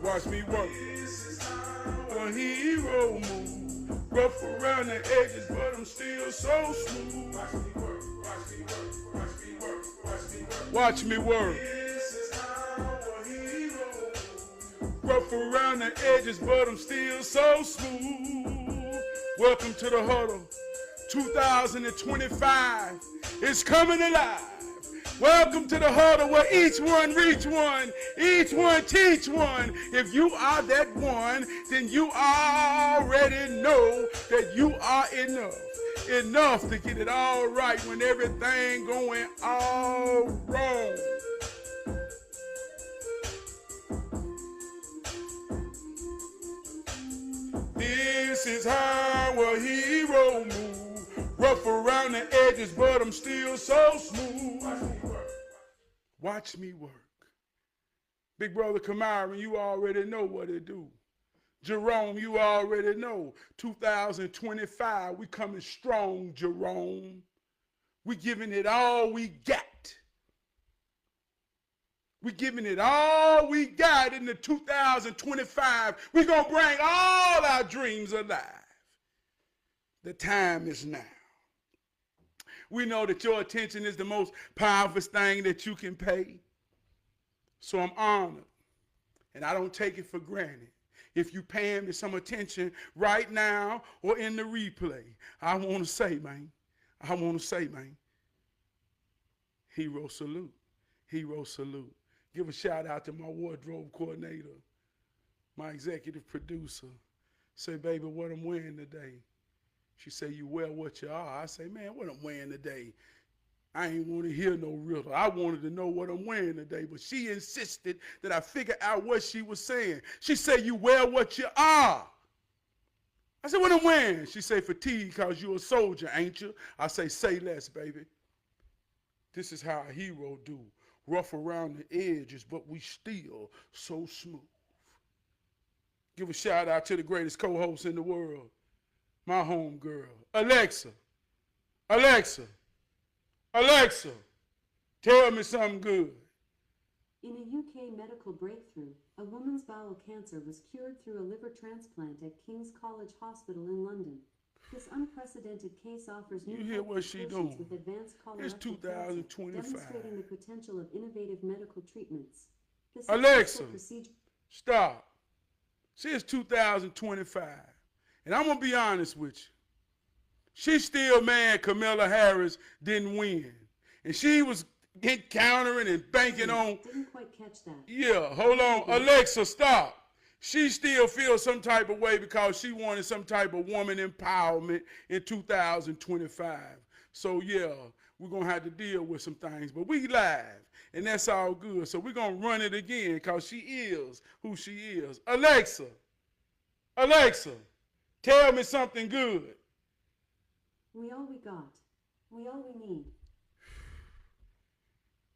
Watch me work. A hero move. Rough around the edges, but I'm still so smooth. Watch me work, watch me work, watch me work, watch me work. Watch me work. This is how a hero moves. Rough around the edges, but I'm still so smooth. Welcome to the huddle. 2025 is coming alive. Welcome to the huddle where each one reach one, each one teach one. If you are that one, then you already know that you are enough. Enough to get it all right when everything going all wrong. This is how a hero moves. Rough around the edges, but I'm still so smooth. Watch me work. Watch me work. Big brother Kamara, you already know what it do. Jerome, you already know. 2025, we coming strong, Jerome. We giving it all we got. We giving it all we got in the 2025. We gonna bring all our dreams alive. The time is now. We know that your attention is the most powerful thing that you can pay. So I'm honored, and I don't take it for granted. If you paying me some attention right now or in the replay, I want to say, man, hero salute, hero salute. Give a shout out to my wardrobe coordinator, my executive producer. Say, baby, what I'm wearing today. She say, you wear what you are. I say, man, what I'm wearing today. I ain't want to hear no riddle. I wanted to know what I'm wearing today, but she insisted that I figure out what she was saying. She said, you wear what you are. I said, what I'm wearing? She say, fatigue, because you're a soldier, ain't you? I say less, baby. This is how a hero do. Rough around the edges, but we still so smooth. Give a shout out to the greatest co-host in the world, my home girl, Alexa. Alexa, tell me something good. In a UK medical breakthrough, a woman's bowel cancer was cured through a liver transplant at King's College Hospital in London. This unprecedented case offers new You hear what she doing? with advanced It's colorectal 2025. cancer, demonstrating the potential of innovative medical treatments. This Alexa, stop. See, it's 2025. And I'm going to be honest with you. She's still mad Kamala Harris didn't win. And she was countering and banking on. Didn't quite catch that. Yeah, hold on. Alexa, stop. She still feels some type of way because she wanted some type of woman empowerment in 2025. So, yeah, we're going to have to deal with some things. But we live, and that's all good. So we're going to run it again because she is who she is. Alexa, tell me something good. We all we got. We all we need.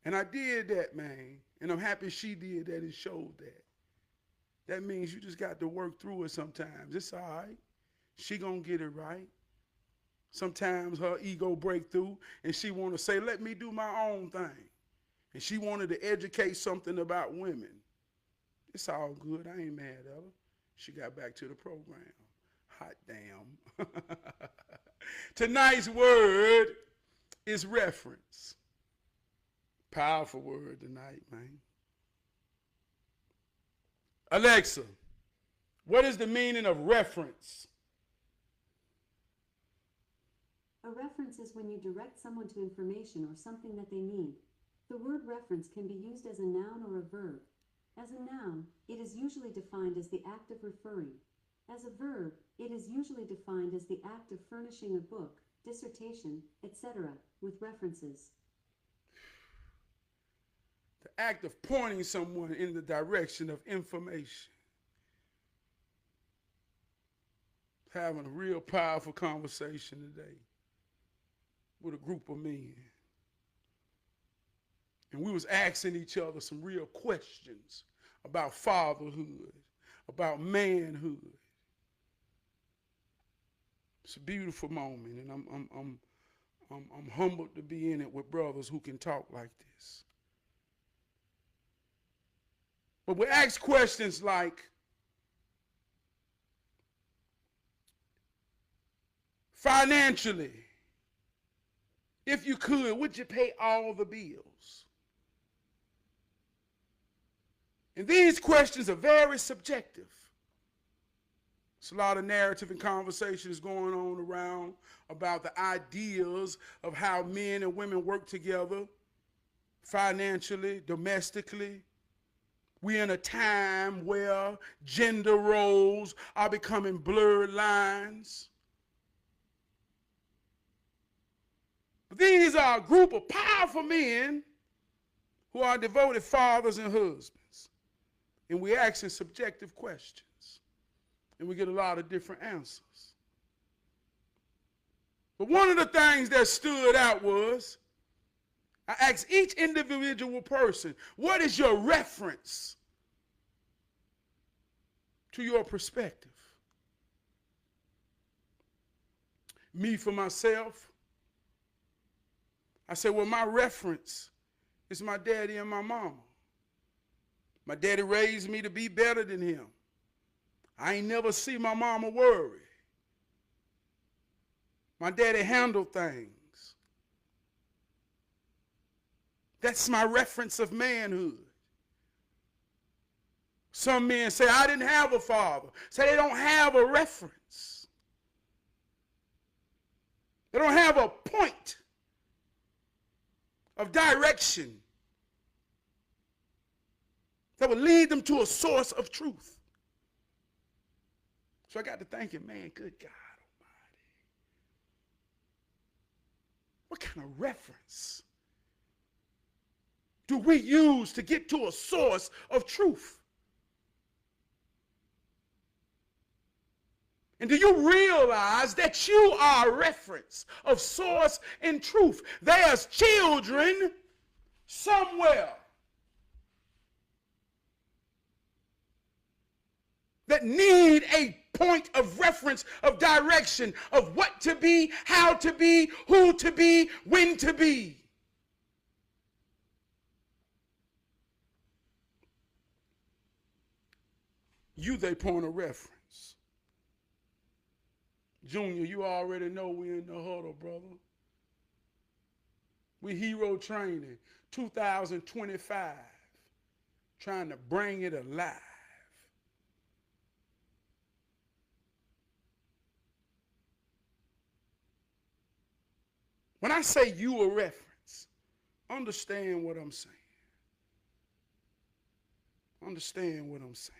And I did that, man. And I'm happy she did that and showed that. That means you just got to work through it sometimes. It's all right. She gonna get it right. Sometimes her ego break through and she want to say, let me do my own thing. And she wanted to educate something about women. It's all good. I ain't mad at her. She got back to the program. Hot damn. Tonight's word is reference. Powerful word tonight, man. Alexa, what is the meaning of reference? A reference is when you direct someone to information or something that they need. The word reference can be used as a noun or a verb. As a noun, it is usually defined as the act of referring. As a verb, it is usually defined as the act of furnishing a book, dissertation, etc., with references. The act of pointing someone in the direction of information. Having a real powerful conversation today with a group of men. And we was asking each other some real questions about fatherhood, about manhood. It's a beautiful moment, and I'm humbled to be in it with brothers who can talk like this. But we ask questions like, financially, if you could, would you pay all the bills? And these questions are very subjective. There's a lot of narrative and conversations going on around about the ideas of how men and women work together financially, domestically. We're in a time where gender roles are becoming blurred lines. But these are a group of powerful men who are devoted fathers and husbands. And we're asking subjective questions. And we get a lot of different answers. But one of the things that stood out was, I asked each individual person, what is your reference to your perspective? Me, for myself, I said, well, my reference is my daddy and my mama. My daddy raised me to be better than him. I ain't never see my mama worry. My daddy handled things. That's my reference of manhood. Some men say, I didn't have a father. Say they don't have a reference. They don't have a point of direction that would lead them to a source of truth. So I got to thinking, man, good God Almighty. What kind of reference do we use to get to a source of truth? And do you realize that you are a reference of source and truth? There's children somewhere that need a point of reference, of direction, of what to be, how to be, who to be, when to be. You they point of reference. Junior, you already know we in the huddle, brother. We hero training, 2025, trying to bring it alive. When I say you a reference, understand what I'm saying. Understand what I'm saying.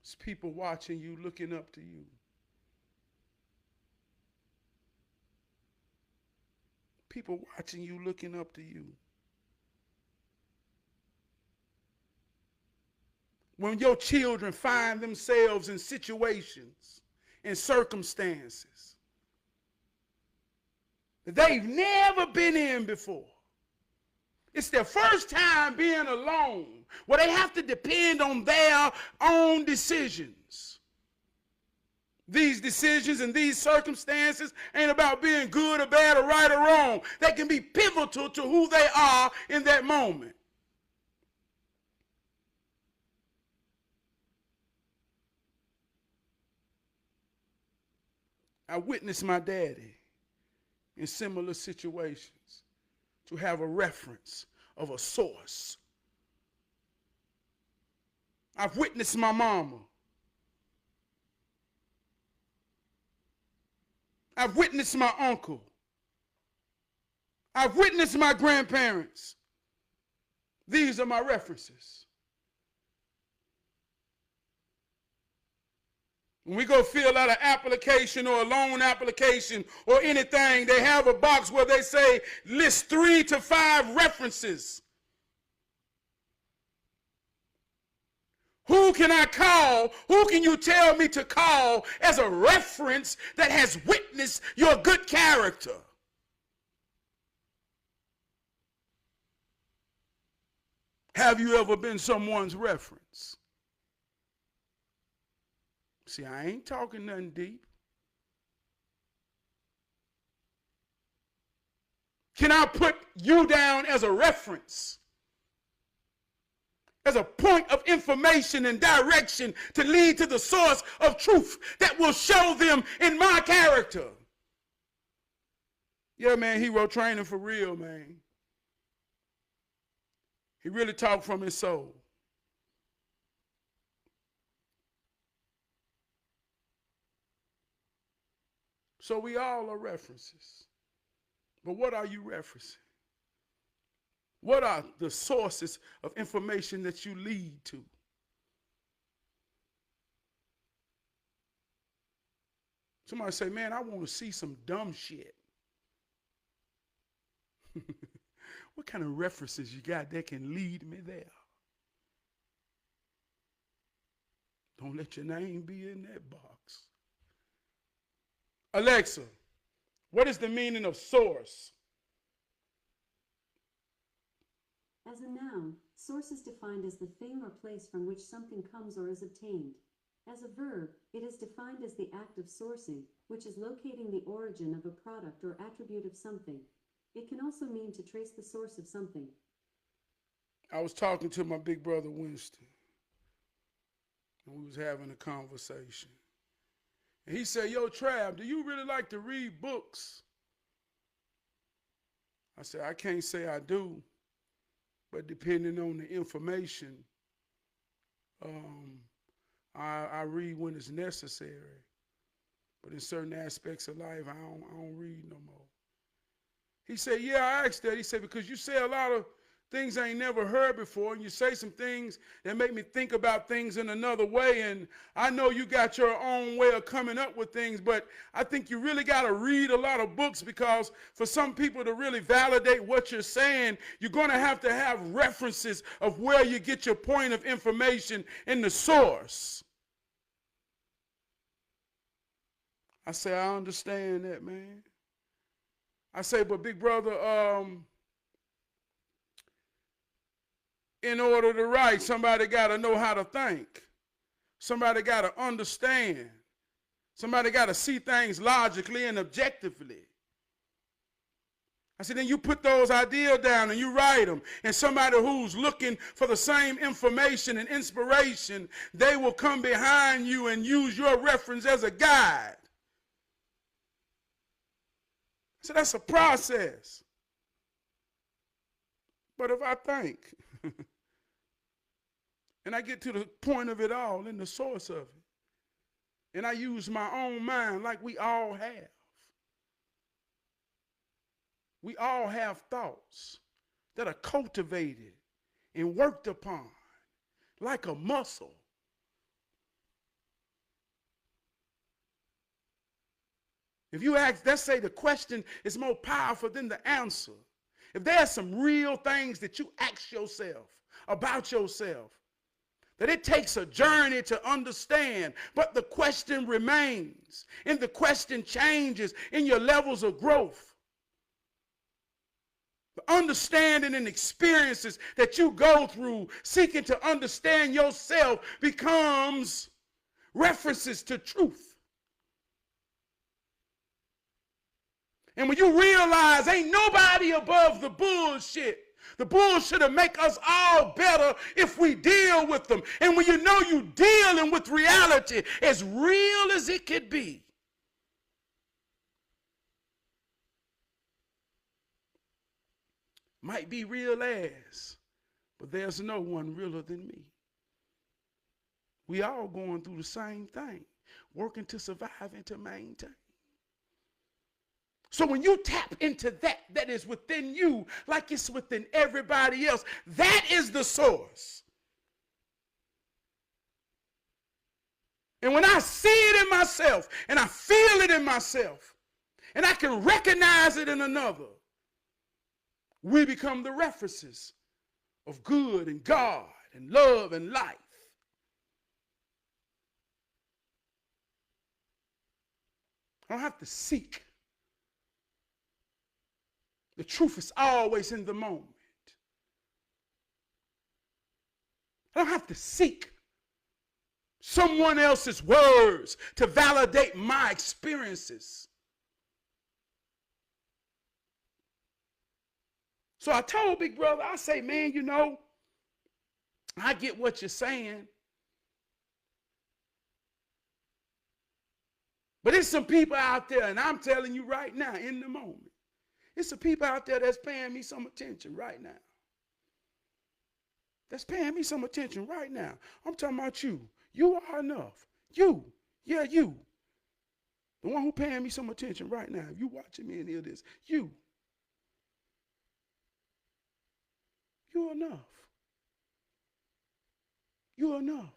It's people watching you, looking up to you. People watching you, looking up to you. When your children find themselves in situations and circumstances that they've never been in before. It's their first time being alone, where they have to depend on their own decisions. These decisions and these circumstances ain't about being good or bad or right or wrong. They can be pivotal to who they are in that moment. I witnessed my daddy in similar situations to have a reference of a source. I've witnessed my mama. I've witnessed my uncle. I've witnessed my grandparents. These are my references. When we go fill out an application or a loan application or anything, they have a box where they say list 3 to 5 references. Who can I call? Who can you tell me to call as a reference that has witnessed your good character? Have you ever been someone's reference? See, I ain't talking nothing deep. Can I put you down as a reference as a point of information and direction to lead to the source of truth that will show them in my character. Yeah, man, hero training for real, man. He really talked from his soul. So we all are references. But what are you referencing? What are the sources of information that you lead to? Somebody say, man, I want to see some dumb shit. What kind of references you got that can lead me there? Don't let your name be in that box. Alexa, what is the meaning of source? As a noun, source is defined as the thing or place from which something comes or is obtained. As a verb, it is defined as the act of sourcing, which is locating the origin of a product or attribute of something. It can also mean to trace the source of something. I was talking to my big brother Winston, and we was having a conversation. And he said, yo, Trav, do you really like to read books? I said, I can't say I do, but depending on the information, I read when it's necessary. But in certain aspects of life, I don't read no more. He said, yeah, I asked that. He said, because you say a lot of things I ain't never heard before, and you say some things that make me think about things in another way, and I know you got your own way of coming up with things, but I think you really got to read a lot of books, because for some people to really validate what you're saying, you're going to have references of where you get your point of information in the source. I say, I understand that, man. I say, but big brother, in order to write, somebody got to know how to think. Somebody got to understand. Somebody got to see things logically and objectively. I said, then you put those ideas down and you write them. And somebody who's looking for the same information and inspiration, they will come behind you and use your reference as a guide. So that's a process. But if I think, and I get to the point of it all and the source of it, and I use my own mind like we all have. We all have thoughts that are cultivated and worked upon like a muscle. If you ask, let's say the question is more powerful than the answer. If there's some real things that you ask yourself about yourself, that it takes a journey to understand, but the question remains, and the question changes in your levels of growth. The understanding and experiences that you go through seeking to understand yourself becomes references to truth. And when you realize ain't nobody above the bullshit will make us all better if we deal with them. And when you know you dealing with reality as real as it could be, might be real as, but there's no one realer than me. We all going through the same thing, working to survive and to maintain. So when you tap into that is within you, like it's within everybody else, that is the source. And when I see it in myself, and I feel it in myself, and I can recognize it in another, we become the references of good and God and love and life. I don't have to seek. The truth is always in the moment. I don't have to seek someone else's words to validate my experiences. So I told Big Brother, I say, man, you know, I get what you're saying. But there's some people out there, and I'm telling you right now, in the moment, it's some people out there that's paying me some attention right now. That's paying me some attention right now. I'm talking about you. You are enough. You. Yeah, you. The one who paying me some attention right now. If you watching me and hear this, you. You're enough. You're enough.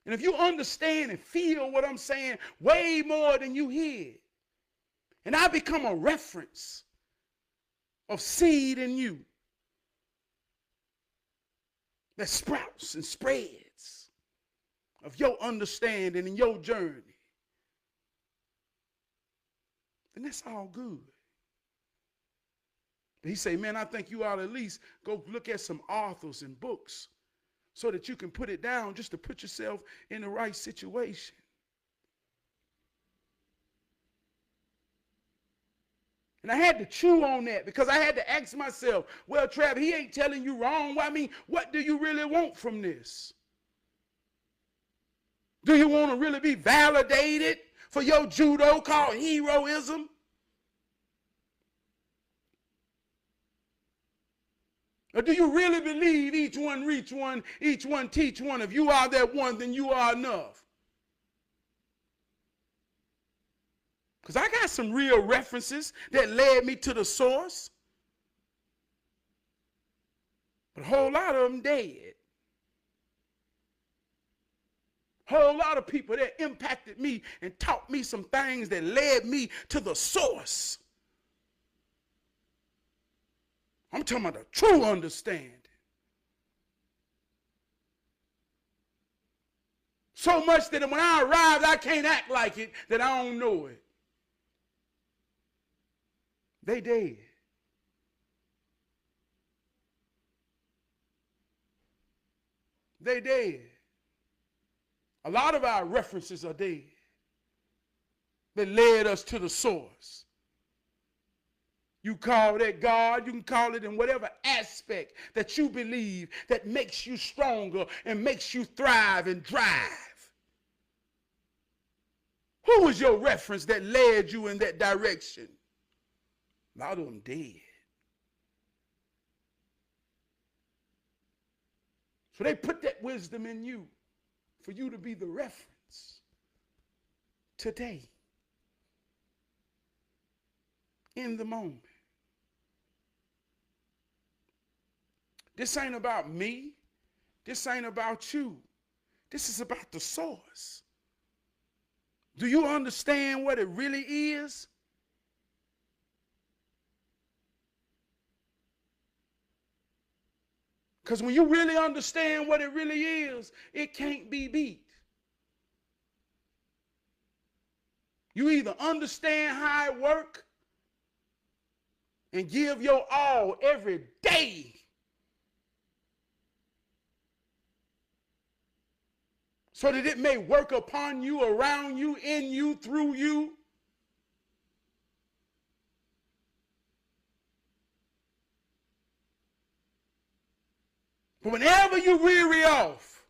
And if you understand and feel what I'm saying way more than you hear, and I become a reference of seed in you that sprouts and spreads of your understanding and your journey, then that's all good. But he say, man, I think you ought to at least go look at some authors and books so that you can put it down just to put yourself in the right situation. And I had to chew on that because I had to ask myself, well, Trav, he ain't telling you wrong. Well, I mean, what do you really want from this? Do you want to really be validated for your judo called heroism? Or do you really believe each one reach one, each one teach one? If you are that one, then you are enough. Because I got some real references that led me to the source. But a whole lot of them dead. Whole lot of people that impacted me and taught me some things that led me to the source. I'm talking about the true understanding. So much that when I arrive, I can't act like it, that I don't know it. They dead. They dead. A lot of our references are dead. That led us to the source. You call that God, you can call it in whatever aspect that you believe that makes you stronger and makes you thrive and drive. Who was your reference that led you in that direction? A lot of them dead. So they put that wisdom in you for you to be the reference today, in the moment. This ain't about me. This ain't about you. This is about the source. Do you understand what it really is? Because when you really understand what it really is, it can't be beat. You either understand how it works and give your all every day, so that it may work upon you, around you, in you, through you. But whenever you weary off,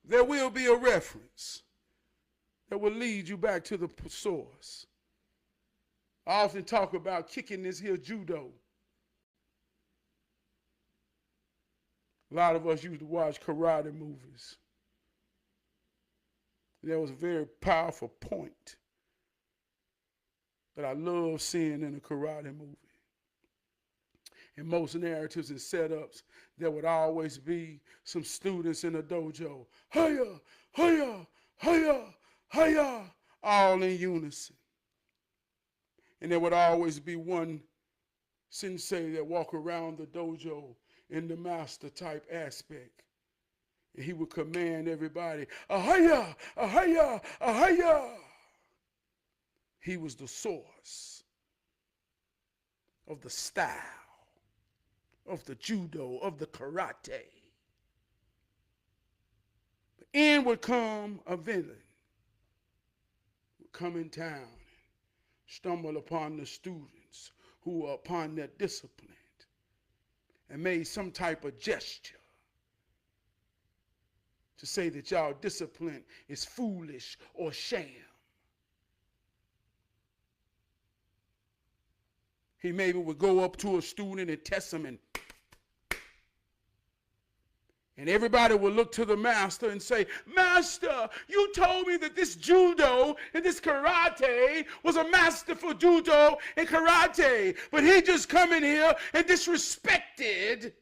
there will be a reference that will lead you back to the source. I often talk about kicking this here judo. A lot of us used to watch karate movies. There was a very powerful point that I love seeing in a karate movie. In most narratives and setups, there would always be some students in a dojo. Hiya, hiya, hiya, hiya, all in unison. And there would always be one sensei that walk around the dojo in the master type aspect. And he would command everybody, ahaya, ahaya, ahaya. He was the source of the style, of the judo, of the karate. But in would come a villain, would come in town, stumble upon the students who were upon their discipline, and made some type of gesture to say that y'all discipline is foolish or sham. He maybe would go up to a student and test him, and everybody would look to the master and say, Master, you told me that this judo and this karate was a master for judo and karate, but he just come in here and disrespected.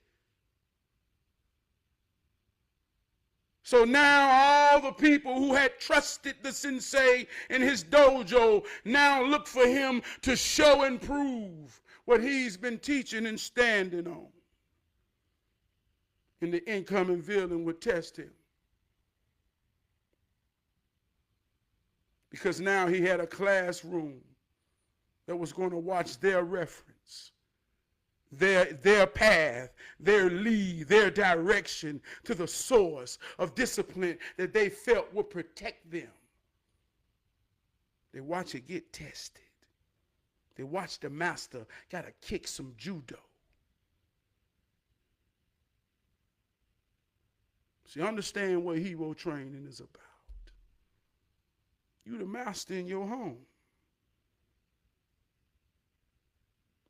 So now all the people who had trusted the sensei in his dojo now look for him to show and prove what he's been teaching and standing on. And the incoming villain would test him. Because now he had a classroom that was going to watch their reference, their path, their lead, their direction to the source of discipline that they felt would protect them. They watch it get tested. They watch the master got to kick some judo. See, understand what hero training is about. You the master in your home.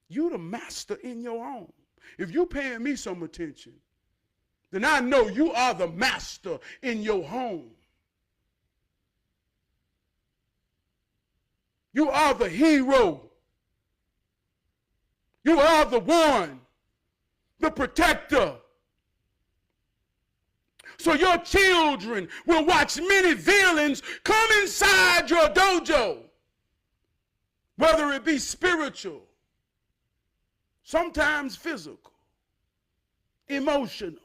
You the master in your home. If you paying me some attention, then I know you are the master in your home. You are the hero. You are the one, the protector. So your children will watch many villains come inside your dojo, whether it be spiritual, sometimes physical, emotional.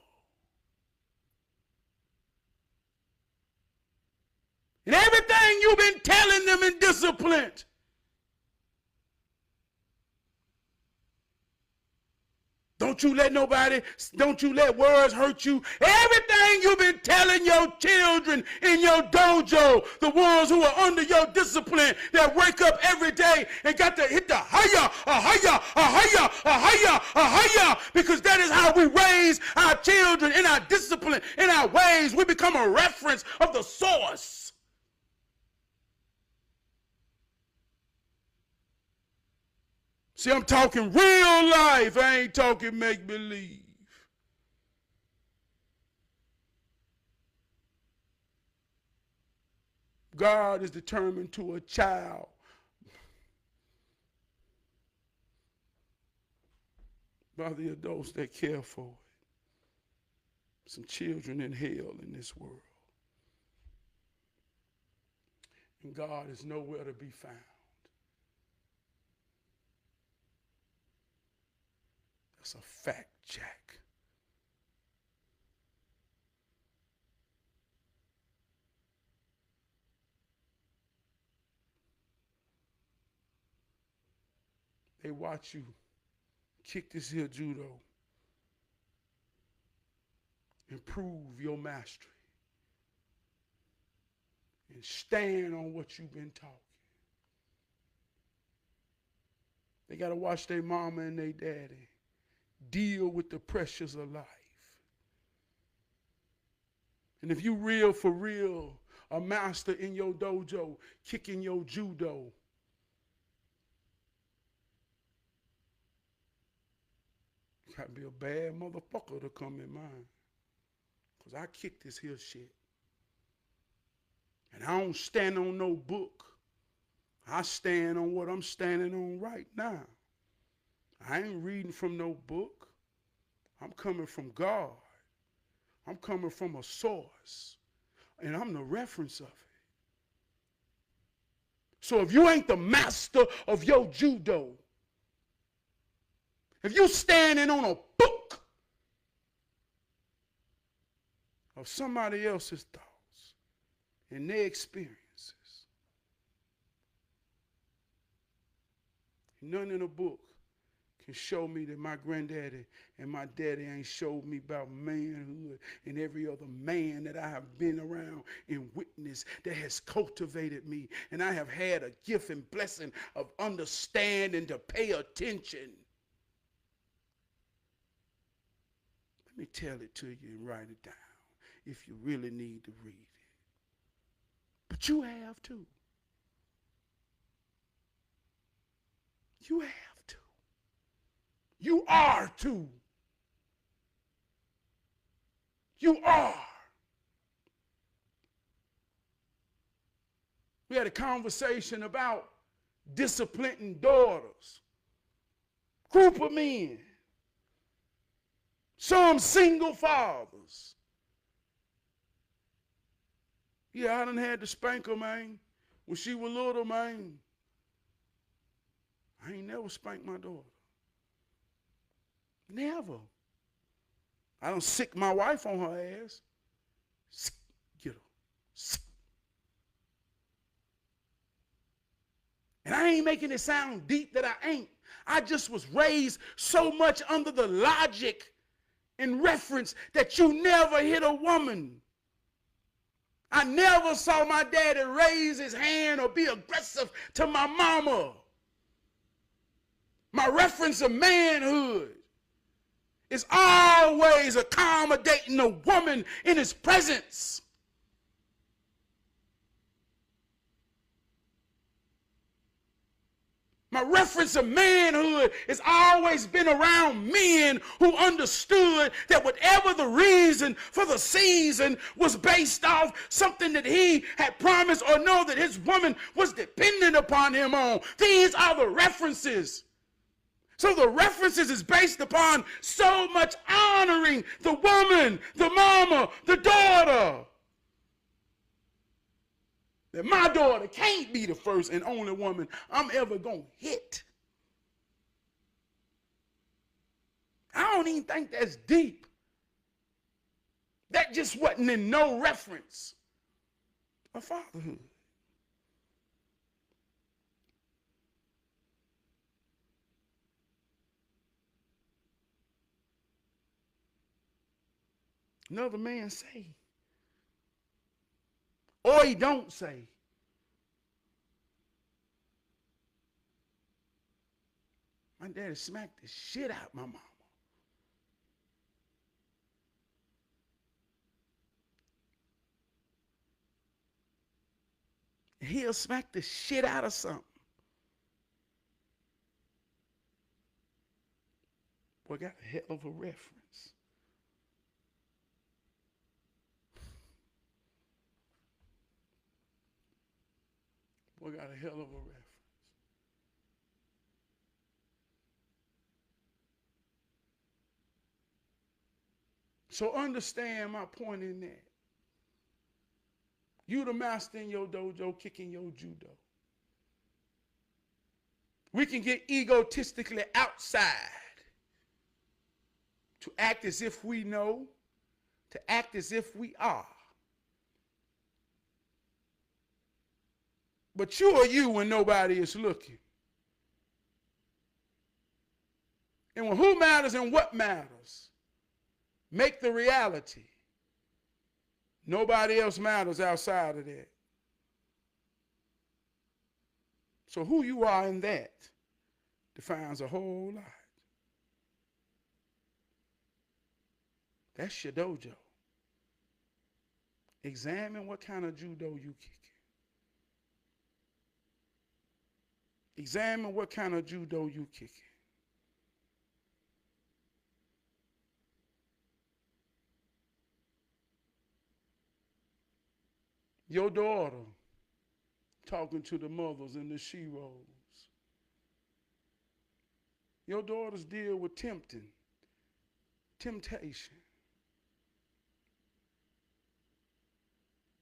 And everything you've been telling them in discipline, don't you let words hurt you. Everything you've been telling your children in your dojo, the ones who are under your discipline, that wake up every day and got to hit the higher, because that is how we raise our children in our discipline, in our ways. We become a reference of the source. See, I'm talking real life. I ain't talking make-believe. God is determined to a child by the adults that care for it. Some children in hell in this world. And God is nowhere to be found. That's a fact, Jack. They watch you kick this here judo, improve your mastery, and stand on what you've been taught. They got to watch their mama and their daddy deal with the pressures of life. And if you real for real, a master in your dojo, kicking your judo, you gotta be a bad motherfucker to come in mine. Because I kick this here shit. And I don't stand on no book. I stand on what I'm standing on right now. I ain't reading from no book. I'm coming from God. I'm coming from a source. And I'm the reference of it. So if you ain't the master of your judo, if you standing on a book of somebody else's thoughts and their experiences, none in the book can show me that my granddaddy and my daddy ain't showed me about manhood and every other man that I have been around and witnessed that has cultivated me. And I have had a gift and blessing of understanding to pay attention. me tell it to you and write it down if you really need to read it. But you have to. You have to. You are to. You are. We had a conversation about disciplining daughters. Group of men. Some single fathers. Yeah, I done had to spank her, man. When she was little, man. I ain't never spanked my daughter. Never. I done sick my wife on her ass. Get her. And I ain't making it sound deep that I ain't. I just was raised so much under the logic and reference that you never hit a woman. I never saw my daddy raise his hand or be aggressive to my mama. My reference of manhood is always accommodating a woman in his presence. My reference of manhood has always been around men who understood that whatever the reason for the season was based off something that he had promised or know that his woman was dependent upon him on. These are the references. So the references is based upon so much honoring the woman, the mama, the daughter. That my daughter can't be the first and only woman I'm ever going to hit. I don't even think that's deep. That just wasn't in no reference of fatherhood. Another man say, or he don't say, my daddy smacked the shit out my mama. He'll smack the shit out of something. Boy, got a hell of a reference. Boy, got a hell of a reference. So understand my point in that. You the master in your dojo, kicking your judo. We can get egotistically outside to act as if we know, to act as if we are. But you are you when nobody is looking. And when who matters and what matters make the reality. Nobody else matters outside of that. So who you are in that defines a whole lot. That's your dojo. Examine what kind of judo you kicking. Examine what kind of judo you kicking. Your daughter talking to the mothers in the she-rolls. Your daughters deal with temptation.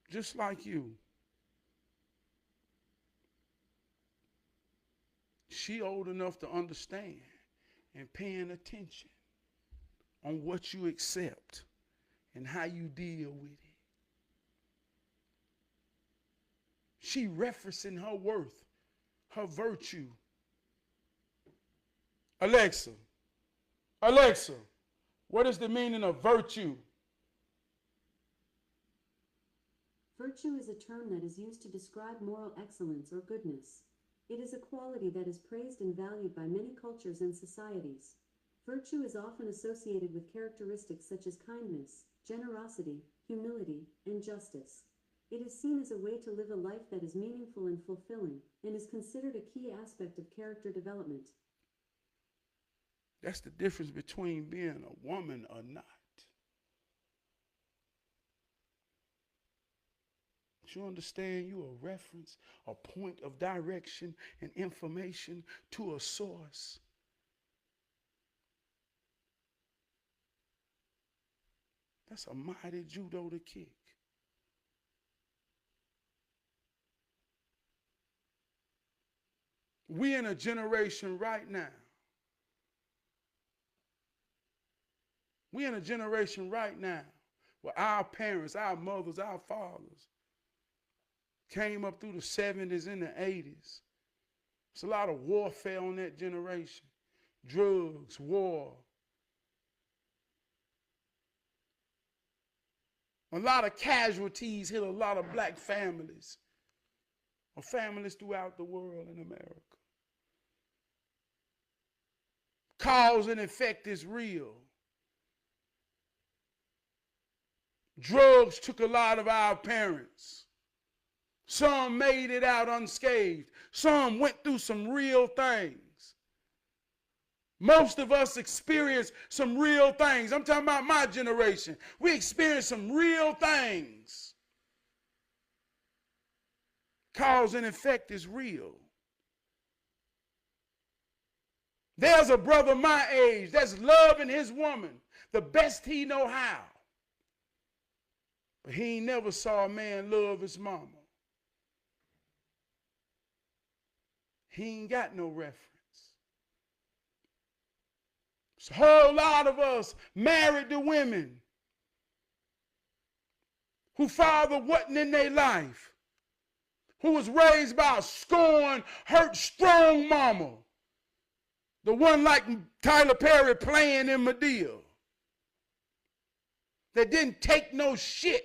Just like you. She old enough to understand and paying attention on what you accept and how you deal with it. She referencing her worth, her virtue. Alexa, what is the meaning of virtue? Virtue is a term that is used to describe moral excellence or goodness. It is a quality that is praised and valued by many cultures and societies. Virtue is often associated with characteristics such as kindness, generosity, humility, and justice. It is seen as a way to live a life that is meaningful and fulfilling, and is considered a key aspect of character development. That's the difference between being a woman or not. You understand, you a reference, a point of direction and information to a source. That's a mighty judo to kick. We in a generation right now. We in a generation right now where our parents, our mothers, our fathers came up through the 70s and the 80s. It's a lot of warfare on that generation. Drugs, war. A lot of casualties hit a lot of black families, or families throughout the world in America. Cause and effect is real. Drugs took a lot of our parents. Some made it out unscathed. Some went through some real things. Most of us experienced some real things. I'm talking about my generation. We experienced some real things. Cause and effect is real. There's a brother my age that's loving his woman the best he know how. But he ain't never saw a man love his mama. He ain't got no reference. It's a whole lot of us married to women whose father wasn't in their life, who was raised by a scorned, hurt, strong mama. The one like Tyler Perry playing in Medea. That didn't take no shit.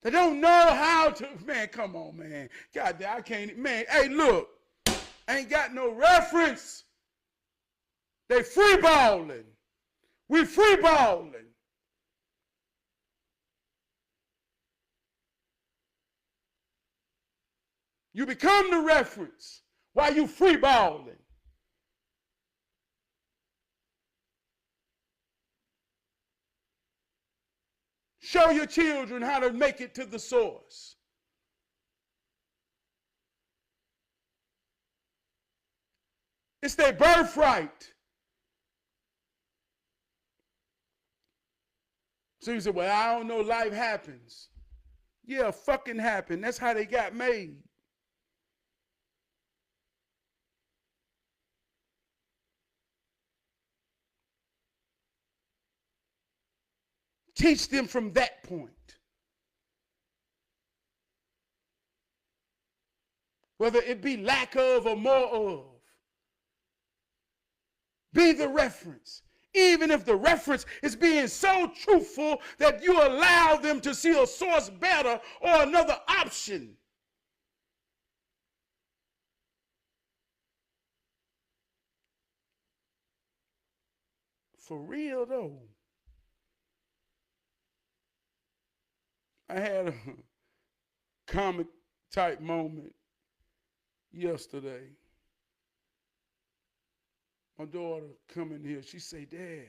They don't know how to, man, come on, man. God damn, I can't, man, hey, look, ain't got no reference. They free balling. We free balling. You become the reference while you free balling. Show your children how to make it to the source. It's their birthright. So you say, well, I don't know, life happens. Yeah, fucking happened. That's how they got made. Teach them from that point. Whether it be lack of or more of. Be the reference. Even if the reference is being so truthful that you allow them to see a source better or another option. For real though. I had a comic type moment yesterday. My daughter come in here, she say, Dad,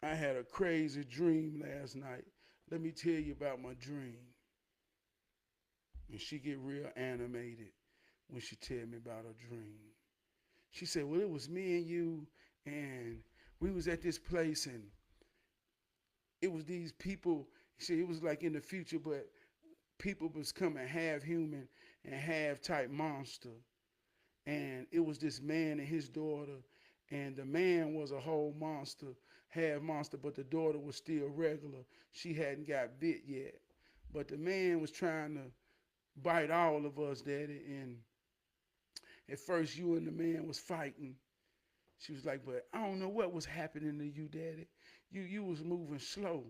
I had a crazy dream last night. Let me tell you about my dream. And she get real animated when she tell me about her dream. She said, well, it was me and you, and we was at this place, and it was these people. See, it was like in the future, but people was coming half human and half type monster. And it was this man and his daughter, and the man was a whole monster, half monster, but the daughter was still regular. She hadn't got bit yet. But the man was trying to bite all of us, Daddy, and at first you and the man was fighting. She was like, but I don't know what was happening to you, Daddy. You was moving slow.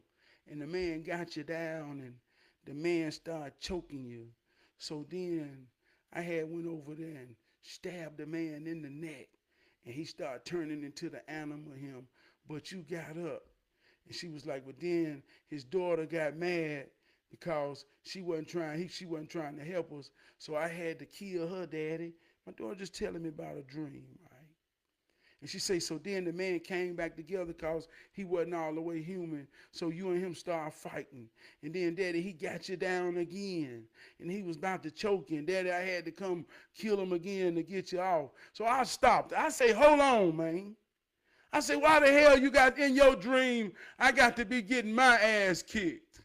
And the man got you down, the man started choking you. So then I had went over there and stabbed the man in the neck, and he started turning into the animal him. But you got up. And she was like, but then his daughter got mad because she wasn't trying to help us. So I had to kill her daddy. My daughter just telling me about a dream, right? And she say, so then the man came back together because he wasn't all the way human. So you and him started fighting. And then daddy, he got you down again. And he was about to choke you. And daddy, I had to come kill him again to get you off. So I stopped. I say, hold on, man. I say, why the hell you got in your dream, I got to be getting my ass kicked?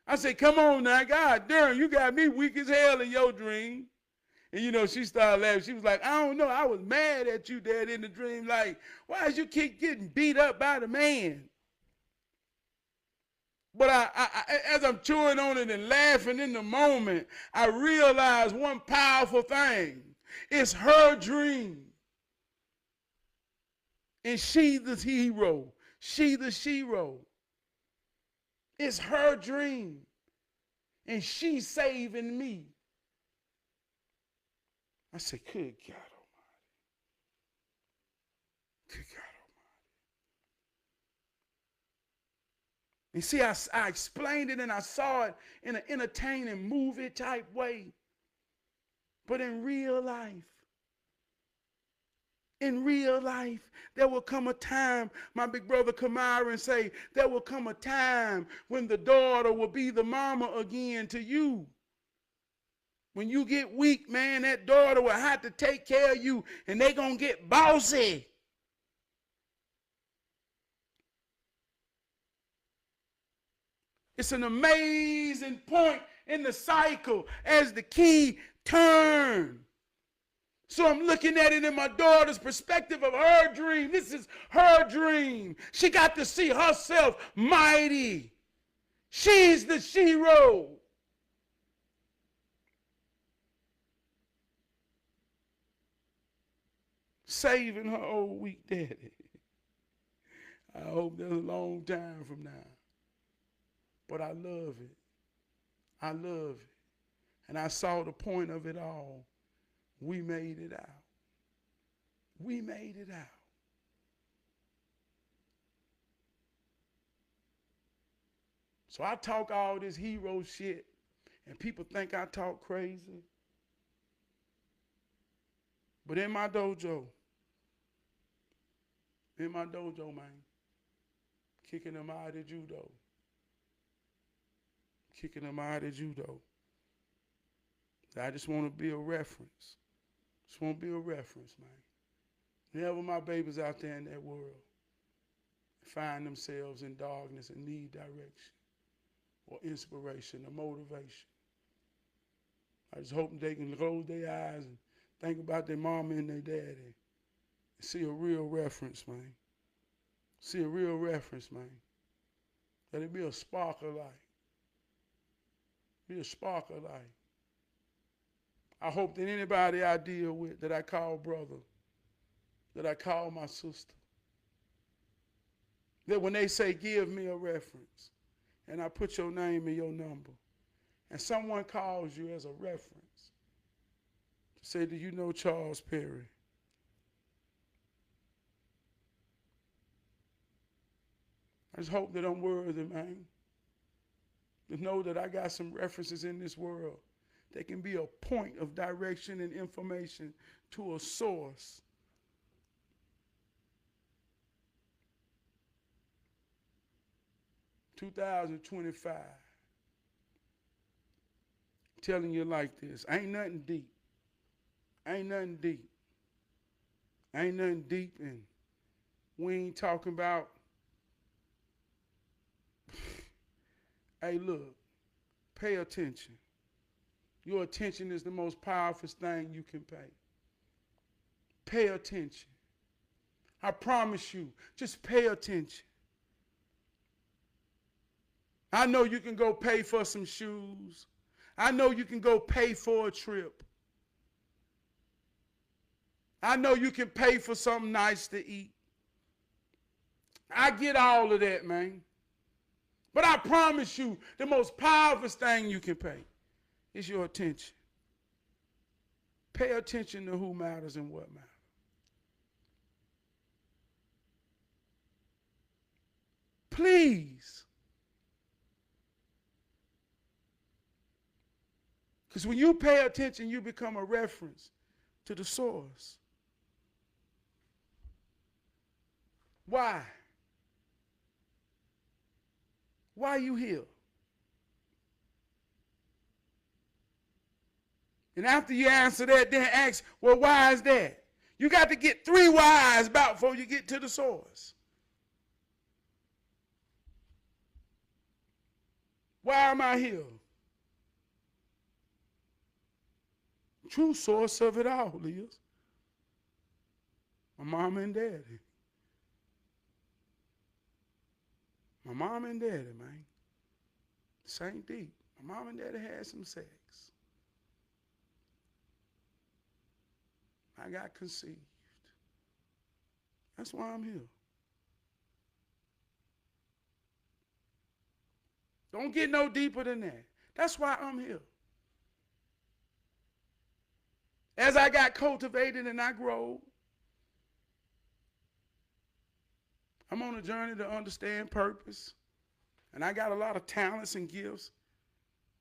I say, come on now, God damn, you got me weak as hell in your dream. And you know, she started laughing. She was like, I don't know, I was mad at you, Dad, in the dream. Like, why is you keep getting beat up by the man? But as I'm chewing on it and laughing in the moment, I realized one powerful thing. It's her dream. And she the hero. She the shero. It's her dream. And she's saving me. I said, good God Almighty. Good God Almighty. And see, I explained it and I saw it in an entertaining movie type way. But in real life, there will come a time, my big brother Kamara say, there will come a time when the daughter will be the mama again to you. When you get weak, man, that daughter will have to take care of you, and they gonna get bossy. It's an amazing point in the cycle as the key turns. So I'm looking at it in my daughter's perspective of her dream. This is her dream. She got to see herself mighty. She's the shero. Saving her old weak daddy. I hope there's a long time from now. But I love it. I love it. And I saw the point of it all. We made it out. We made it out. So I talk all this hero shit, and people think I talk crazy. But in my dojo, man, kicking them out of judo. Kicking them out of judo. I just want to be a reference. Just want to be a reference, man. Whenever my babies out there in that world find themselves in darkness and need direction or inspiration or motivation, I just hope they can close their eyes and think about their mama and their daddy and see a real reference, man. See a real reference, man. Let it be a spark of light. Be a spark of light. I hope that anybody I deal with, that I call brother, that I call my sister, that when they say, give me a reference, and I put your name and your number, and someone calls you as a reference, to say, do you know Charles Perry? I just hope that I'm worthy, man, to know that I got some references in this world that can be a point of direction and information to a source. $2025. Telling you like this. Ain't nothing deep. Ain't nothing deep. Ain't nothing deep, and we ain't talking about. Hey, look, pay attention. Your attention is the most powerful thing you can pay. Pay attention. I promise you, just pay attention. I know you can go pay for some shoes. I know you can go pay for a trip. I know you can pay for something nice to eat. I get all of that, man. But I promise you, the most powerful thing you can pay is your attention. Pay attention to who matters and what matters. Please. Because when you pay attention, you become a reference to the source. Why? Why are you here? And after you answer that, then ask, well, why is that? You got to get 3 whys about before you get to the source. Why am I here? True source of it all is my mama and daddy. My mom and daddy, man. Same deep. My mom and daddy had some sex. I got conceived. That's why I'm here. Don't get no deeper than that. That's why I'm here. As I got cultivated and I grow, I'm on a journey to understand purpose. And I got a lot of talents and gifts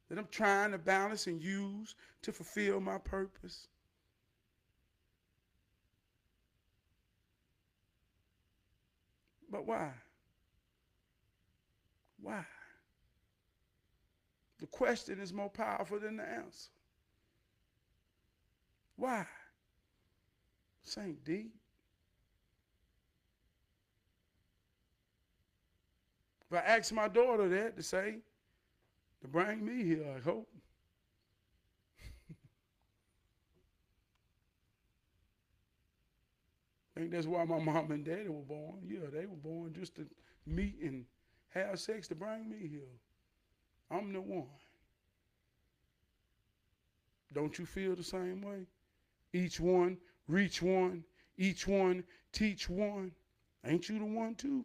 that I'm trying to balance and use to fulfill my purpose. But why? Why? The question is more powerful than the answer. Why? This ain't deep. If I ask my daughter that to bring me here, I hope. I think that's why my mom and daddy were born. Yeah, they were born just to meet and have sex to bring me here. I'm the one. Don't you feel the same way? Each one, reach one, each one, teach one. Ain't you the one too?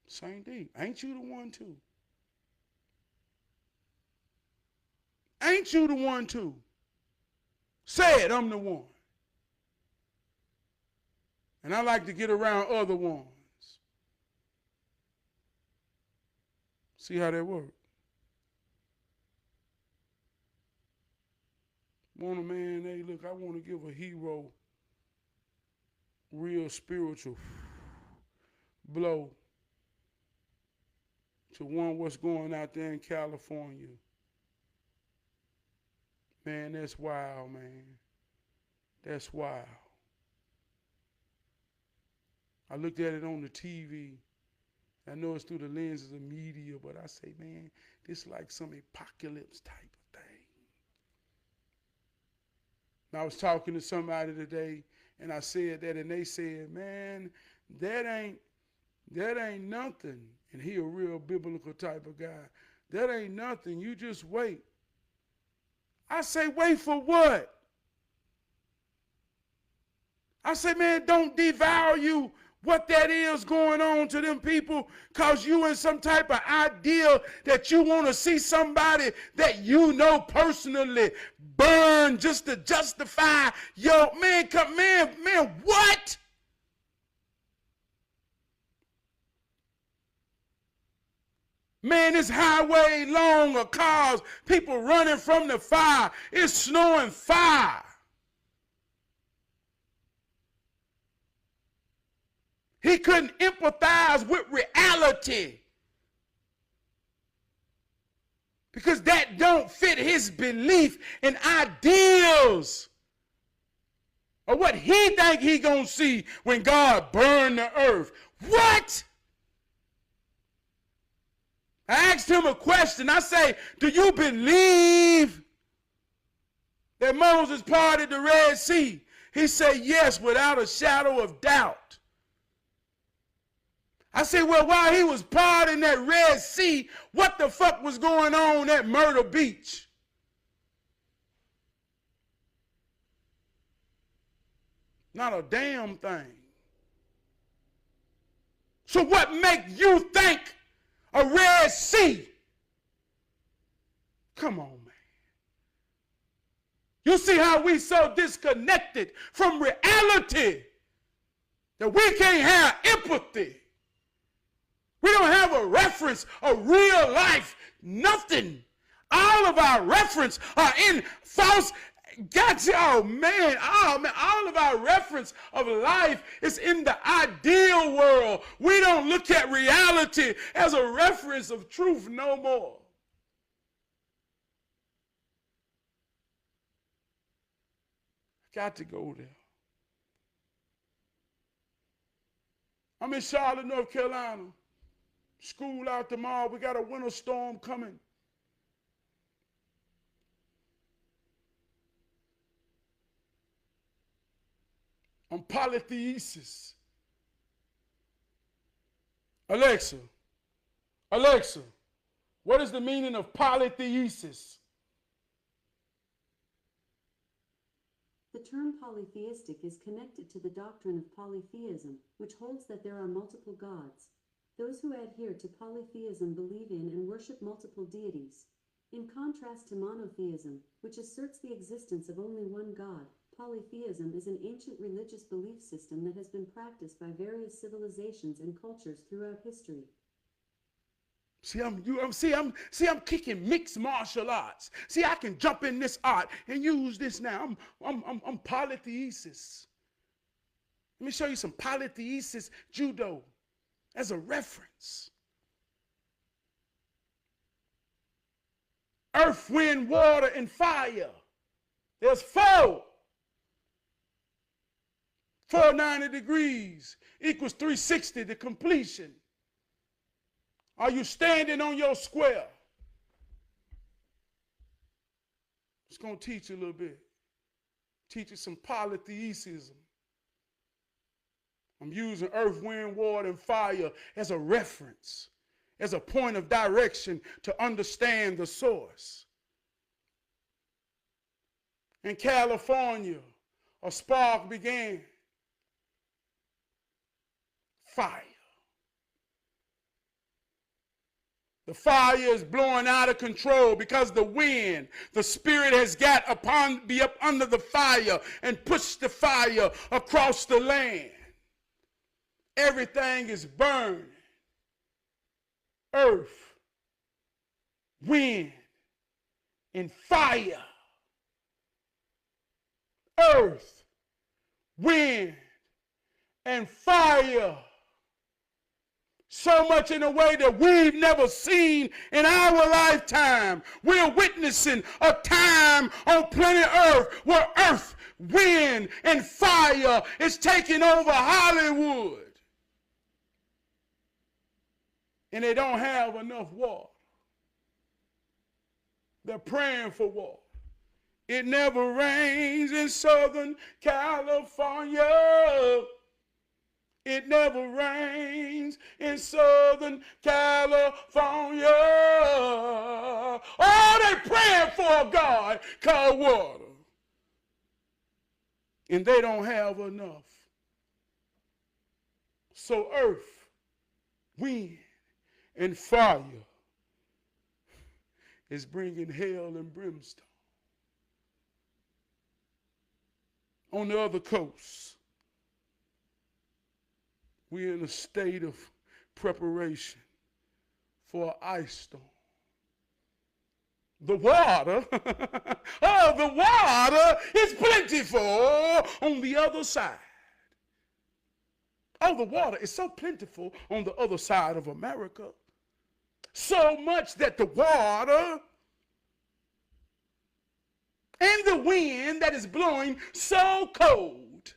Same thing. Ain't you the one too? Ain't you the one too? Say it, I'm the one. And I like to get around other ones. See how that works? Want a man, hey, look, I want to give a hero real spiritual blow to one what's going out there in California. Man, that's wild, man. That's wild. I looked at it on the TV. I know it's through the lenses of media, but I say, man, this is like some apocalypse type of thing. And I was talking to somebody today, and I said that, and they said, man, that ain't nothing. And he a real biblical type of guy. That ain't nothing. You just wait. I say, wait for what? I say, man, don't devalue what that is going on to them people because you in some type of idea that you want to see somebody that you know personally burn just to justify your, man, what? Man, this highway long of cars, people running from the fire. It's snowing fire. He couldn't empathize with reality because that don't fit his belief and ideals or what he think he gonna see when God burn the earth. What? I asked him a question. I say, do you believe that Moses parted the Red Sea? He said, yes, without a shadow of doubt. I said, well, while he was parting that Red Sea, what the fuck was going on at Myrtle Beach? Not a damn thing. So what make you think a Red Sea? Come on, man. You see how we so disconnected from reality that we can't have empathy. We don't have a reference, a real life, nothing. All of our reference are in false. Gotcha. Oh man, all of our reference of life is in the ideal world. We don't look at reality as a reference of truth no more. Got to go there. I'm in Charlotte, North Carolina. School out tomorrow. We got a winter storm coming. On polythesis. Alexa, what is the meaning of polythesis? The term polytheistic is connected to the doctrine of polytheism, which holds that there are multiple gods. Those who adhere to polytheism believe in and worship multiple deities. In contrast to monotheism, which asserts the existence of only one God, polytheism is an ancient religious belief system that has been practiced by various civilizations and cultures throughout history. I'm kicking mixed martial arts. See, I can jump in this art and use this now. I'm polythesis. Let me show you some polythesis judo as a reference. Earth, wind, water, and fire. There's four. 490 degrees equals 360 to completion. Are you standing on your square? Just going to teach you a little bit. Teach you some polytheism. I'm using earth, wind, water, and fire as a reference, as a point of direction to understand the source. In California, a spark began. Fire. The fire is blowing out of control because the wind, the spirit has got be up under the fire and pushed the fire across the land. Everything is burning. Earth, wind, and fire. Earth, wind, and fire. So much in a way that we've never seen in our lifetime. We're witnessing a time on planet Earth where earth, wind, and fire is taking over Hollywood. And they don't have enough water. They're praying for water. It never rains in Southern California. It never rains in Southern California. Oh, they're praying for a God called water. And they don't have enough. So earth, wind, and fire is bringing hell and brimstone. On the other coast, we're in a state of preparation for an ice storm. The water, the water is plentiful on the other side. Oh, the water is so plentiful on the other side of America. So much that the water and the wind that is blowing so cold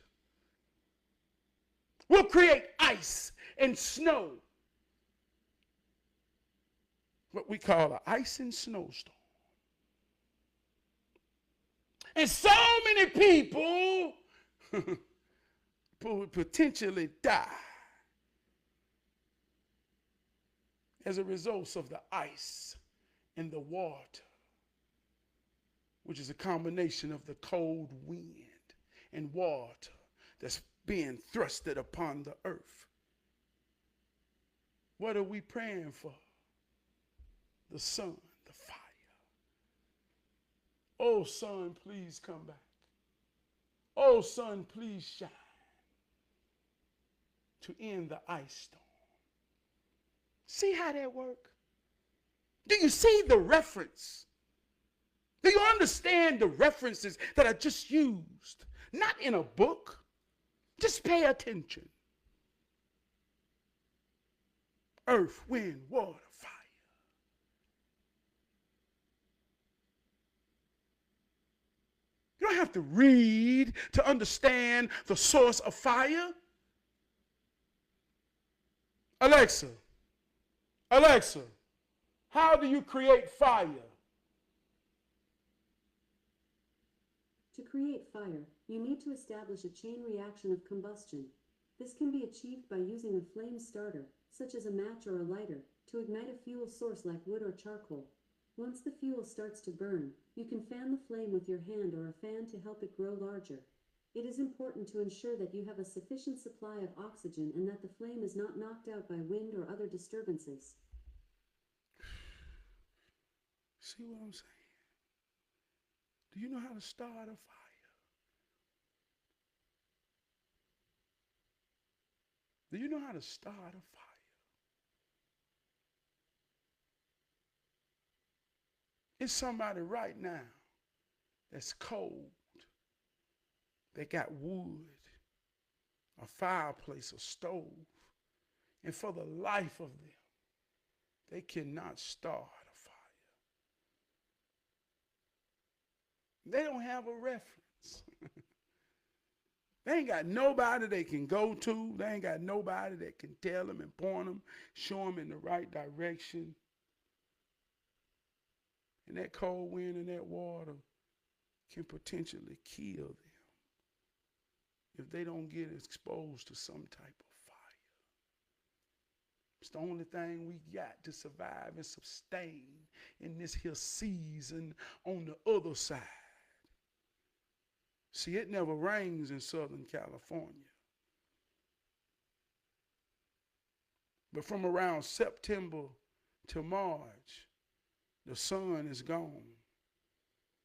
will create ice and snow. What we call an ice and snowstorm. And so many people will potentially die as a result of the ice and the water, which is a combination of the cold wind and water that's being thrusted upon the earth. What are we praying for? The sun, the fire. Oh, sun, please come back. Oh, sun, please shine to end the ice storm. See how that works? Do you see the reference? Do you understand the references that are just used? Not in a book. Just pay attention. Earth, wind, water, fire. You don't have to read to understand the source of fire. Alexa, how do you create fire? To create fire, you need to establish a chain reaction of combustion. This can be achieved by using a flame starter, such as a match or a lighter, to ignite a fuel source like wood or charcoal. Once the fuel starts to burn, you can fan the flame with your hand or a fan to help it grow larger. It is important to ensure that you have a sufficient supply of oxygen and that the flame is not knocked out by wind or other disturbances. See what I'm saying? Do you know how to start a fire? Do you know how to start a fire? It's somebody right now that's cold. They got wood, a fireplace, a stove, and for the life of them, they cannot start a fire. They don't have a reference. They ain't got nobody they can go to. They ain't got nobody that can tell them and point them, show them in the right direction. And that cold wind and that water can potentially kill them if they don't get exposed to some type of fire. It's the only thing we got to survive and sustain in this here season on the other side. See, it never rains in Southern California. But from around September to March, the sun is gone.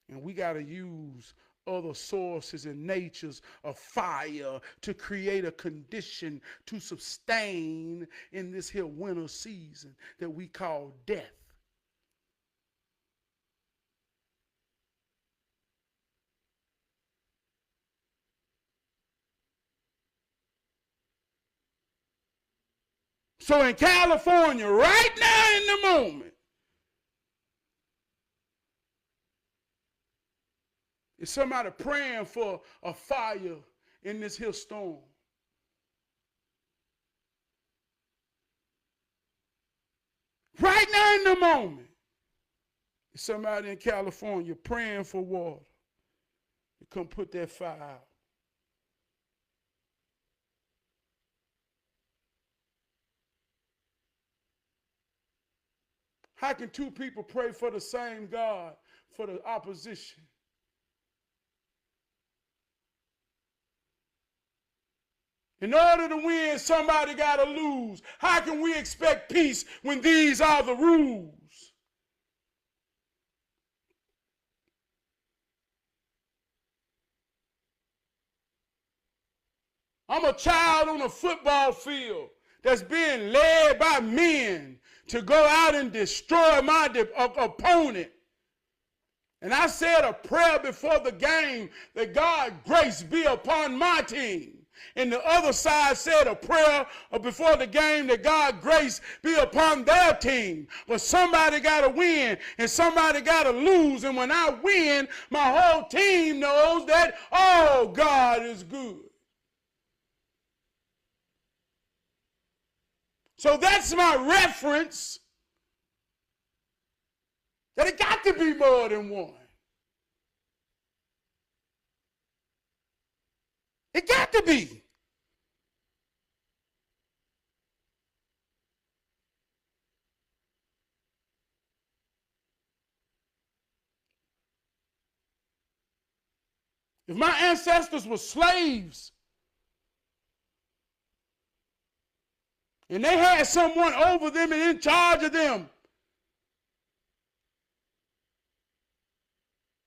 And we got to use other sources and natures of fire to create a condition to sustain in this here winter season that we call death. So in California, right now in the moment, is somebody praying for a fire in this here storm. Right now in the moment, is somebody in California praying for water to come put that fire out. How can two people pray for the same God for the opposition? In order to win, somebody got to lose. How can we expect peace when these are the rules? I'm a child on a football field that's being led by men to go out and destroy my opponent. And I said a prayer before the game that God grace be upon my team. And the other side said a prayer before the game that God grace be upon their team. But somebody got to win and somebody got to lose. And when I win, my whole team knows that, oh, God is good. So that's my reference, that it got to be more than one. It got to be. If my ancestors were slaves, and they had someone over them and in charge of them,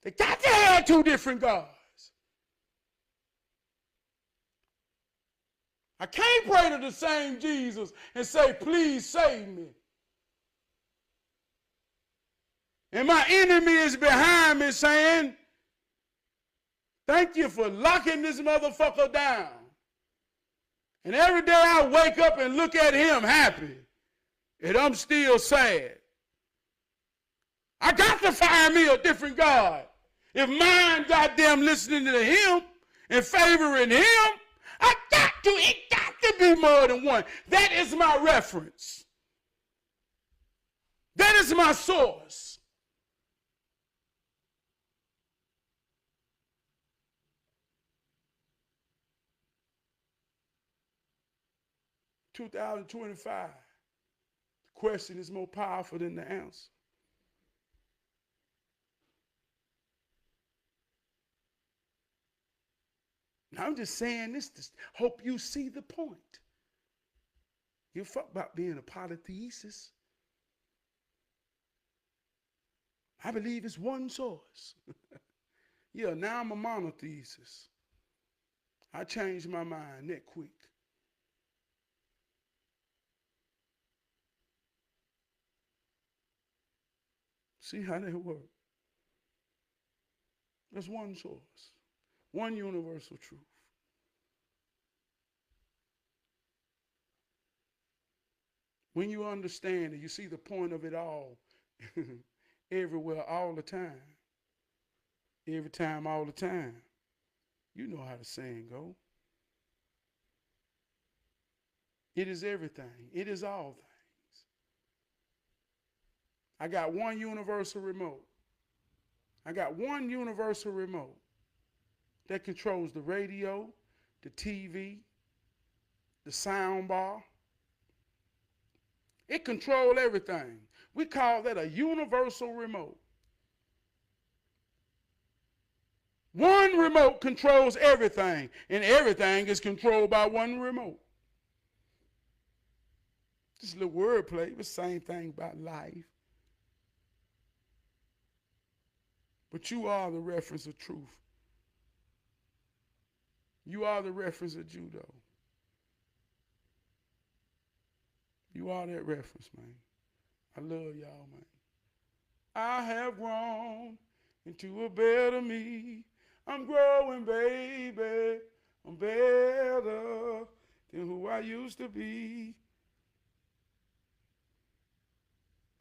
they got to have two different gods. I can't pray to the same Jesus and say, please save me. And my enemy is behind me saying, thank you for locking this motherfucker down. And every day I wake up and look at him happy, and I'm still sad. I got to find me a different God. If mine goddamn listening to him and favoring him, it got to be more than one. That is my reference. That is my source. "2025, the question is more powerful than the answer. Now, I'm just saying this to hope you see the point. You fuck about being a polytheist. I believe it's one source. Yeah, now I'm a monotheist. I changed my mind that quick. See how that works? There's one source. One universal truth. When you understand it, you see the point of it all, everywhere, all the time. Every time, all the time. You know how the saying go. It is everything. It is all things. I got one universal remote. I got one universal remote that controls the radio, the TV, the sound bar. It controls everything. We call that a universal remote. One remote controls everything, and everything is controlled by one remote. Just a little wordplay, the same thing about life. But you are the reference of truth. You are the reference of judo. You are that reference, man. I love y'all, man. I have grown into a better me. I'm growing, baby. I'm better than who I used to be.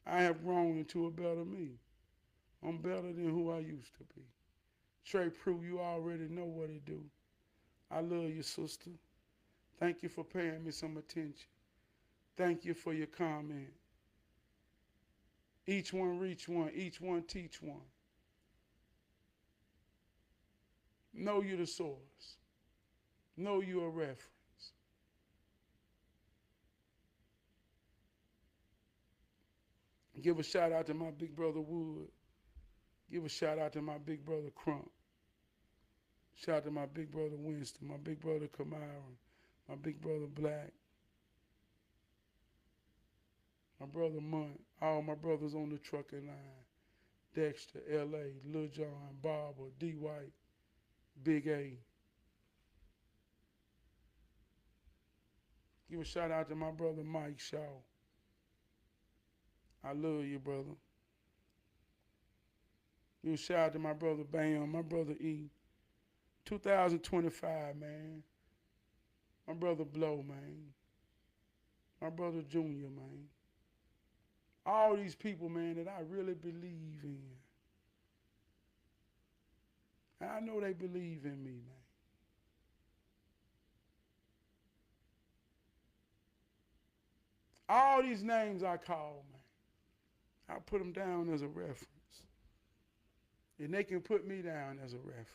I have grown into a better me. I'm better than who I used to be. Trey Prue, you already know what it do. I love you, sister. Thank you for paying me some attention. Thank you for your comment. Each one reach one. Each one teach one. Know you the source. Know you a reference. Give a shout out to my big brother Wood. Give a shout out to my big brother Crump. Shout out to my big brother Winston, my big brother Kamaran, my big brother Black, my brother Munt, all my brothers on the trucking line. Dexter, L.A., Lil John, Barber, D. White, Big A. Give a shout out to my brother Mike Shaw. I love you, brother. Give a shout out to my brother Bam, my brother E. 2025, man. My brother Blow, man. My brother Junior, man. All these people, man, that I really believe in. And I know they believe in me, man. All these names I call, man, I put them down as a reference. And they can put me down as a reference.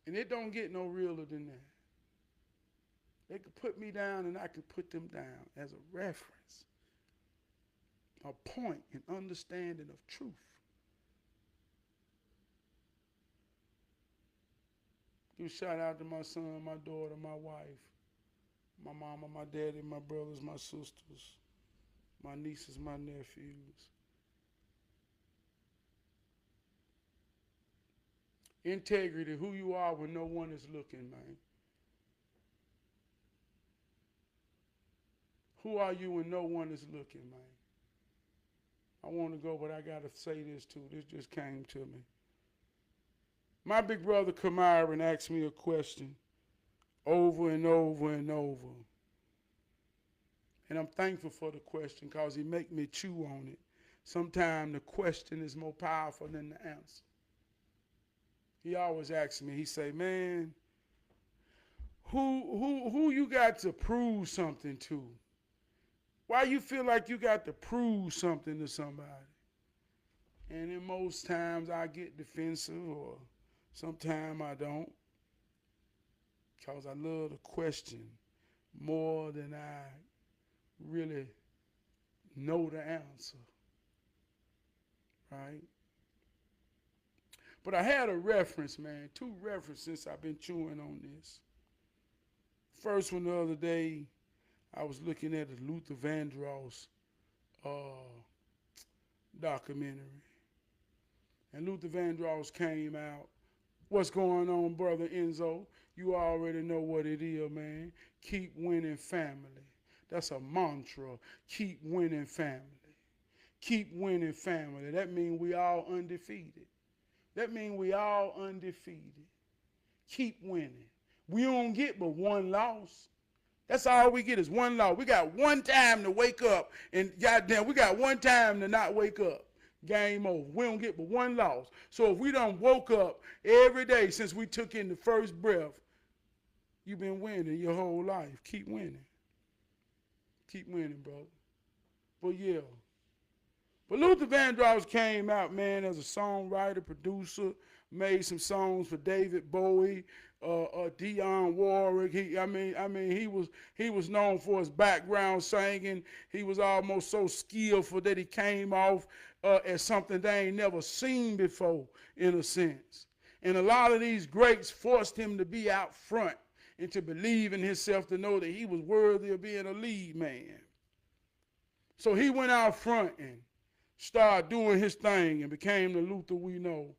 And it don't get no realer than that. They could put me down and I could put them down as a reference. A point in understanding of truth. Give a shout out to my son, my daughter, my wife, my mama, my daddy, my brothers, my sisters, my nieces, my nephews. Integrity, who you are when no one is looking, man. Who are you when no one is looking, man? I want to go, but I got to say this too. This just came to me. My big brother Kamiron asked me a question over and over and over. And I'm thankful for the question because he make me chew on it. Sometimes the question is more powerful than the answer. He always asks me, he say, man, who you got to prove something to? Why you feel like you got to prove something to somebody? And in most times I get defensive or sometimes I don't. Because I love the question more than I really know the answer. Right? But I had a reference, man. 2 references I've been chewing on this. First one the other day, I was looking at the Luther Vandross documentary. And Luther Vandross came out. What's going on, Brother Enzo? You already know what it is, man. Keep winning family. That's a mantra. Keep winning family. Keep winning family. That means we all undefeated. That means we all undefeated. Keep winning. We don't get but one loss. That's all we get is one loss. We got one time to wake up, and goddamn, we got one time to not wake up. Game over. We don't get but one loss. So if we done woke up every day since we took in the first breath, you've been winning your whole life. Keep winning. Keep winning, brother. But yeah. But Luther Vandross came out, man, as a songwriter, producer, made some songs for David Bowie, Dionne Warwick. He was known for his background singing. He was almost so skillful that he came off as something they ain't never seen before, in a sense. And a lot of these greats forced him to be out front and to believe in himself, to know that he was worthy of being a lead man. So he went out front and started doing his thing and became the Luther we know,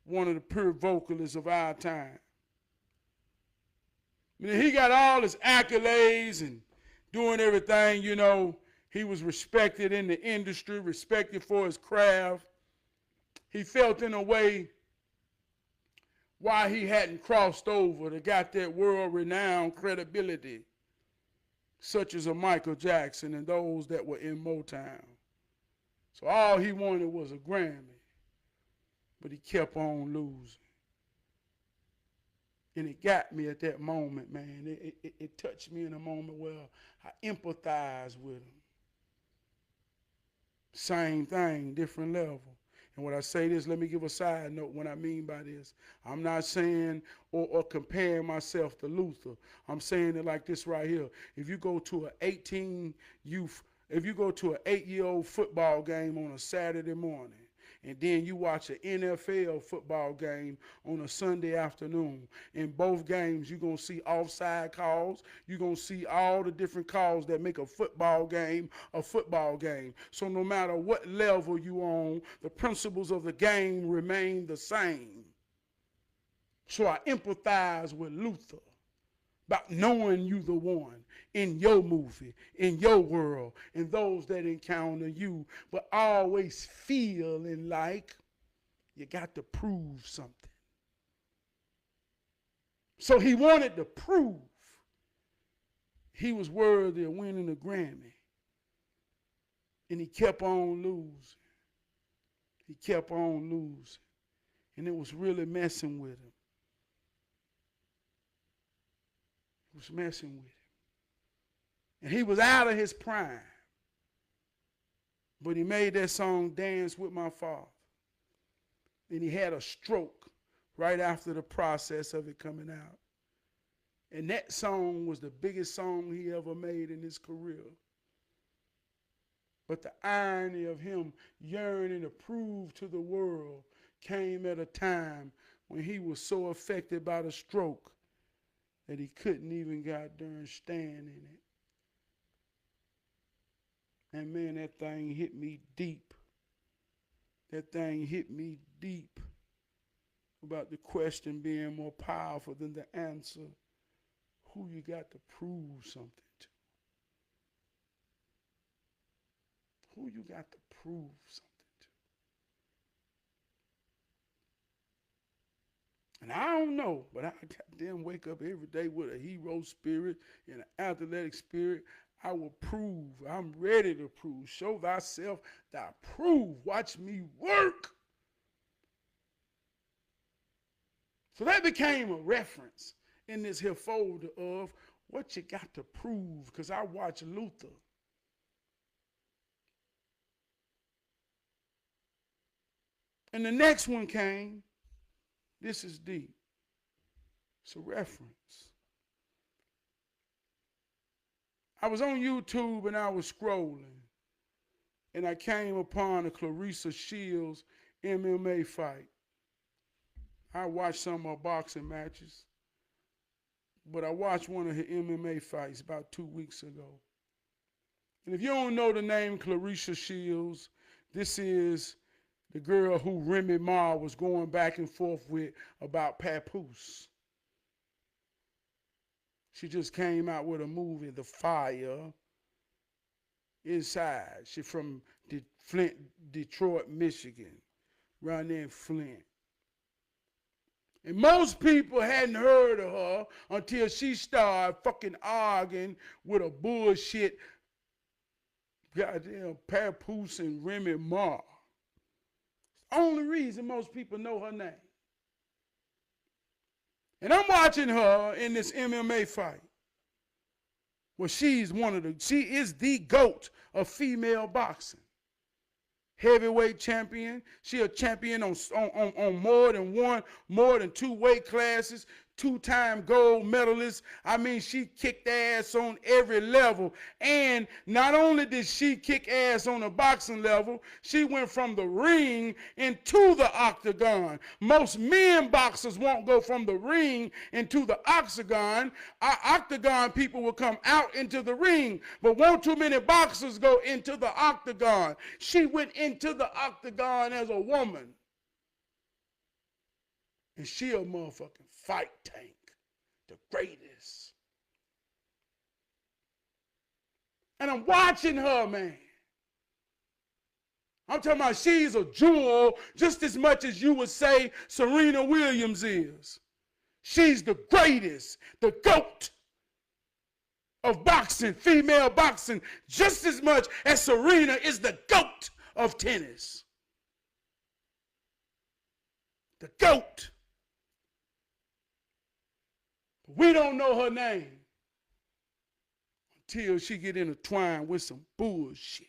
one of the pure vocalists of our time. I mean, he got all his accolades and doing everything, you know. He was respected in the industry, respected for his craft. He felt in a way why he hadn't crossed over to got that world-renowned credibility, such as a Michael Jackson and those that were in Motown. So all he wanted was a Grammy, but he kept on losing. And it got me at that moment, man. It touched me in a moment where I empathized with him. Same thing, different level. And when I say this, let me give a side note what I mean by this. I'm not saying or comparing myself to Luther. I'm saying it like this right here. If you go to an 8-year-old football game on a Saturday morning, and then you watch an NFL football game on a Sunday afternoon. In both games, you're going to see offside calls. You're going to see all the different calls that make a football game a football game. So no matter what level you're on, the principles of the game remain the same. So I empathize with Luther about knowing you the one in your movie, in your world, and those that encounter you, but always feeling like you got to prove something. So he wanted to prove he was worthy of winning a Grammy. And he kept on losing. He kept on losing. And it was really messing with him. It was messing with him. And he was out of his prime. But he made that song, Dance with My Father. And he had a stroke right after the process of it coming out. And that song was the biggest song he ever made in his career. But the irony of him yearning to prove to the world came at a time when he was so affected by the stroke that he couldn't even goddamn stand in it. And man, that thing hit me deep. That thing hit me deep about the question being more powerful than the answer. Who you got to prove something to? Who you got to prove something to? And I don't know, but I goddamn wake up every day with a hero spirit and an athletic spirit. I will prove. I'm ready to prove. Show thyself thy prove. Watch me work. So that became a reference in this here folder of what you got to prove, because I watched Luther. And the next one came. This is deep. It's a reference. I was on YouTube and I was scrolling, and I came upon a Claressa Shields MMA fight. I watched some of her boxing matches, but I watched one of her MMA fights about 2 weeks ago. And if you don't know the name Claressa Shields, this is the girl who Remy Ma was going back and forth with about Papoose. She just came out with a movie, The Fire Inside. She's from Flint, Detroit, Michigan, right there in Flint. And most people hadn't heard of her until she started fucking arguing with a bullshit goddamn Papoose and Remy Ma. It's the only reason most people know her name. And I'm watching her in this MMA fight. Well, she is the GOAT of female boxing. Heavyweight champion. She a champion on more than two weight classes. 2-time gold medalist. I mean, she kicked ass on every level. And not only did she kick ass on the boxing level, she went from the ring into the octagon. Most men boxers won't go from the ring into the octagon. Our octagon people will come out into the ring, but won't too many boxers go into the octagon. She went into the octagon as a woman. And she a motherfucking fight tank, the greatest. And I'm watching her, man. I'm talking about she's a jewel just as much as you would say Serena Williams is. She's the greatest, the GOAT of boxing, female boxing, just as much as Serena is the GOAT of tennis. The GOAT. We don't know her name until she get intertwined with some bullshit.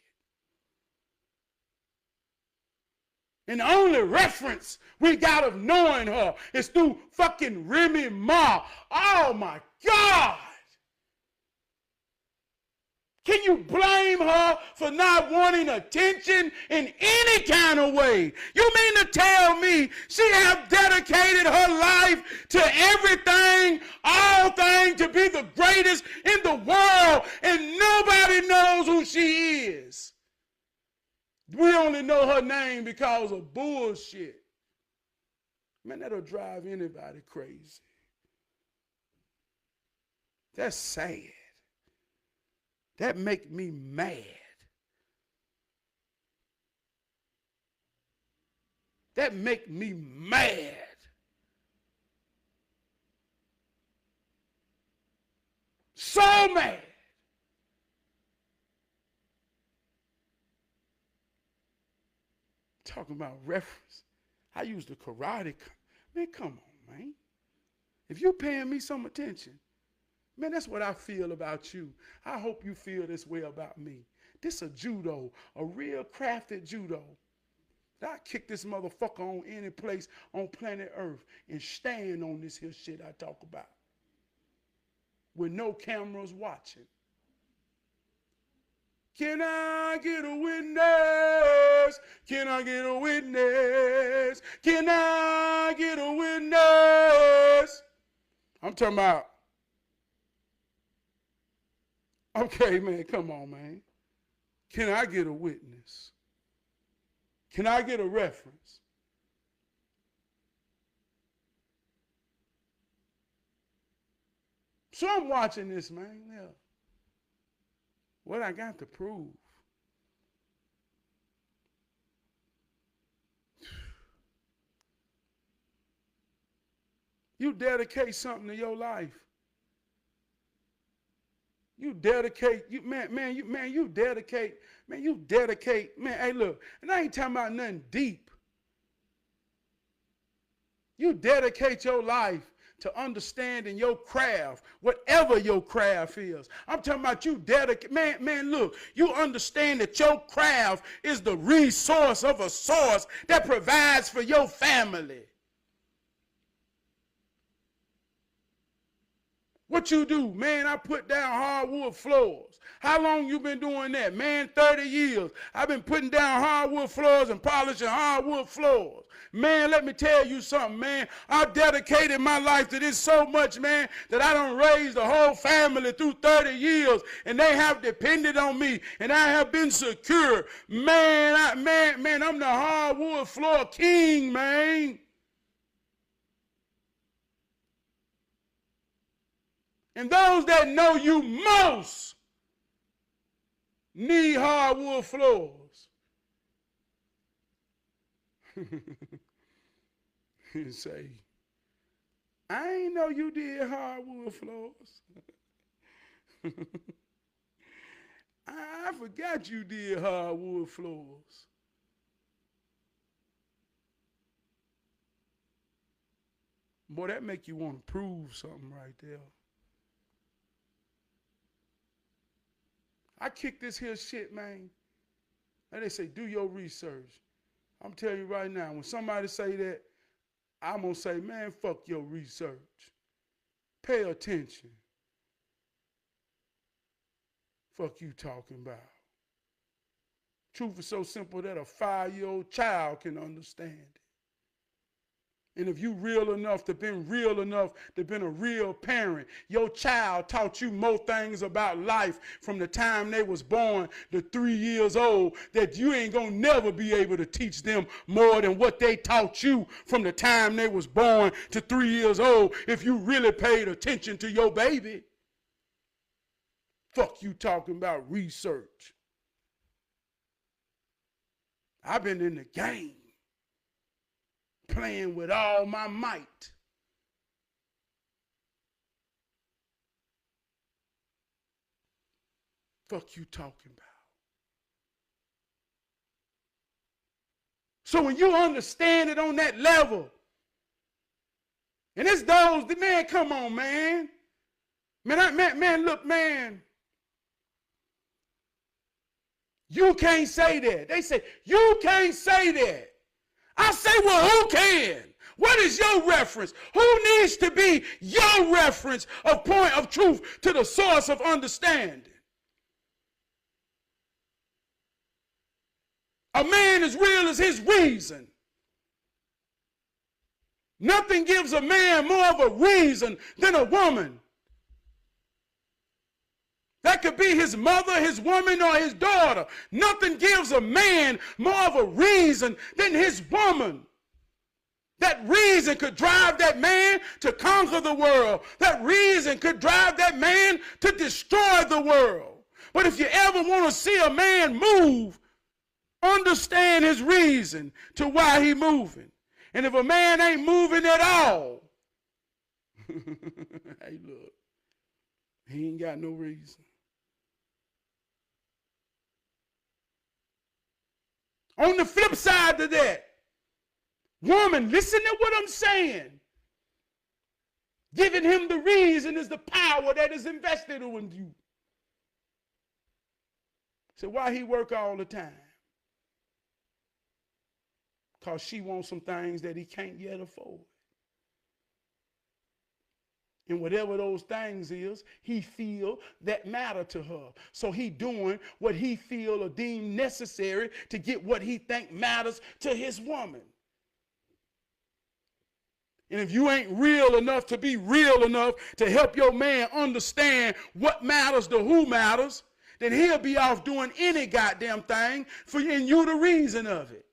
And the only reference we got of knowing her is through fucking Remy Ma. Oh my God! Can you blame her for not wanting attention in any kind of way? You mean to tell me she have dedicated her life to everything, all things, to be the greatest in the world, and nobody knows who she is? We only know her name because of bullshit. Man, that'll drive anybody crazy. That's sad. That make me mad. That make me mad. So mad. Talking about reference. I use the karate. Man, come on, man. If you're paying me some attention, man, that's what I feel about you. I hope you feel this way about me. This a judo, a real crafted judo. I kick this motherfucker on any place on planet Earth and stand on this here shit I talk about. With no cameras watching. Can I get a witness? Can I get a witness? Can I get a witness? I'm talking about, okay, man, come on, man. Can I get a witness? Can I get a reference? So I'm watching this, man. Yeah. What I got to prove? You dedicate something to your life. You dedicate, you dedicate, man, hey look, and I ain't talking about nothing deep. You dedicate your life to understanding your craft, whatever your craft is. I'm talking about you dedicate, man, look, you understand that your craft is the resource of a source that provides for your family. What you do? Man, I put down hardwood floors. How long you been doing that? Man, 30 years. I've been putting down hardwood floors and polishing hardwood floors. Man, let me tell you something, man. I've dedicated my life to this so much, man, that I done raised the whole family through 30 years, and they have depended on me, and I have been secure. Man, I'm the hardwood floor king, man. And those that know you most need hardwood floors. And say, I ain't know you did hardwood floors. I forgot you did hardwood floors. Boy, that make you want to prove something right there. I kick this here shit, man. And they say, do your research. I'm telling you right now, when somebody say that, I'm going to say, man, fuck your research. Pay attention. Fuck you talking about. Truth is so simple that a 5-year-old child can understand it. And if you real enough to been a real parent, your child taught you more things about life from the time they was born to 3 years old that you ain't gonna never be able to teach them more than what they taught you from the time they was born to 3 years old if you really paid attention to your baby. Fuck you talking about research. I've been in the game. Playing with all my might. Fuck you talking about. So when you understand it on that level, and it's those, man, come on, man. Man, look, man. You can't say that. They say, you can't say that. I say, well, who can? What is your reference? Who needs to be your reference of point of truth to the source of understanding? A man as real as his reason. Nothing gives a man more of a reason than a woman. That could be his mother, his woman, or his daughter. Nothing gives a man more of a reason than his woman. That reason could drive that man to conquer the world. That reason could drive that man to destroy the world. But if you ever want to see a man move, understand his reason to why he's moving. And if a man ain't moving at all, hey, look, he ain't got no reason. On the flip side of that, woman, listen to what I'm saying. Giving him the reason is the power that is invested in you. So why he work all the time? Because she wants some things that he can't yet afford. And whatever those things is, he feel that matter to her. So he doing what he feel or deem necessary to get what he think matters to his woman. And if you ain't real enough to be real enough to help your man understand what matters to who matters, then he'll be off doing any goddamn thing for you, and you the reason of it.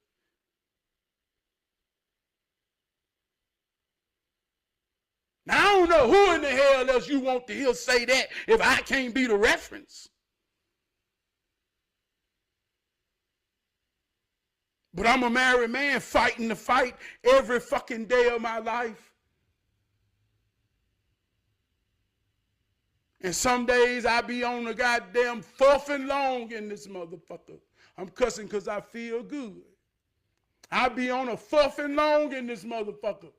Now, I don't know who in the hell else you want to hear say that if I can't be the reference. But I'm a married man fighting the fight every fucking day of my life. And some days I be on the goddamn fourth and long in this motherfucker. I'm cussing because I feel good. I be on a fourth and long in this motherfucker.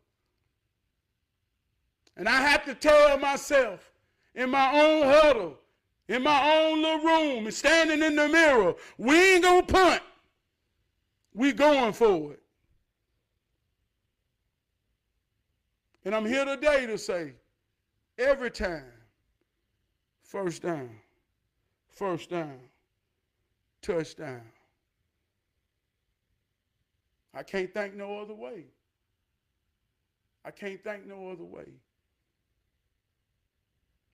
And I have to tell myself in my own huddle, in my own little room, and standing in the mirror, we ain't gonna punt. We going for it. And I'm here today to say, every time, first down, touchdown. I can't think no other way. I can't think no other way.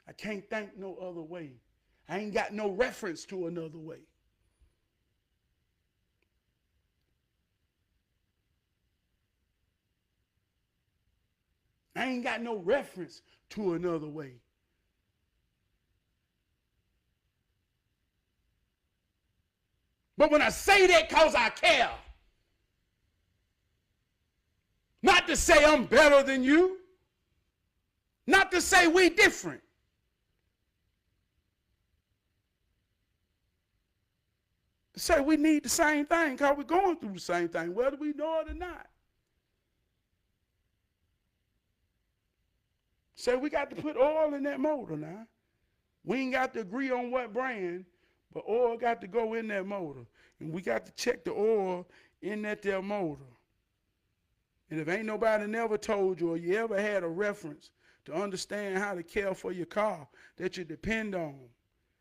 I can't think no other way. I ain't got no reference to another way. I ain't got no reference to another way. But when I say that because I care, not to say I'm better than you, not to say we different. To say we need the same thing because we're going through the same thing, whether we know it or not. Say we got to put oil in that motor now. We ain't got to agree on what brand, but oil got to go in that motor. And we got to check the oil in that there motor. And if ain't nobody never told you or you ever had a reference to understand how to care for your car that you depend on.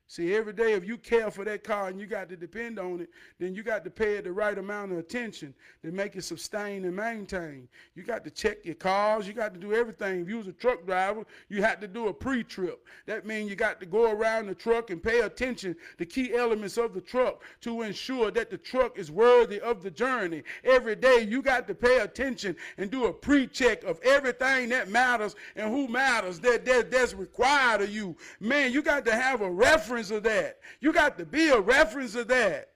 See, every day if you care for that car and you got to depend on it, then you got to pay it the right amount of attention to make it sustain and maintain. You got to check your cars. You got to do everything. If you was a truck driver, you had to do a pre-trip. That means you got to go around the truck and pay attention to key elements of the truck to ensure that the truck is worthy of the journey. Every day you got to pay attention and do a pre-check of everything that matters and who matters that's required of you. Man, you got to have a reference of that. You got to be a reference of that.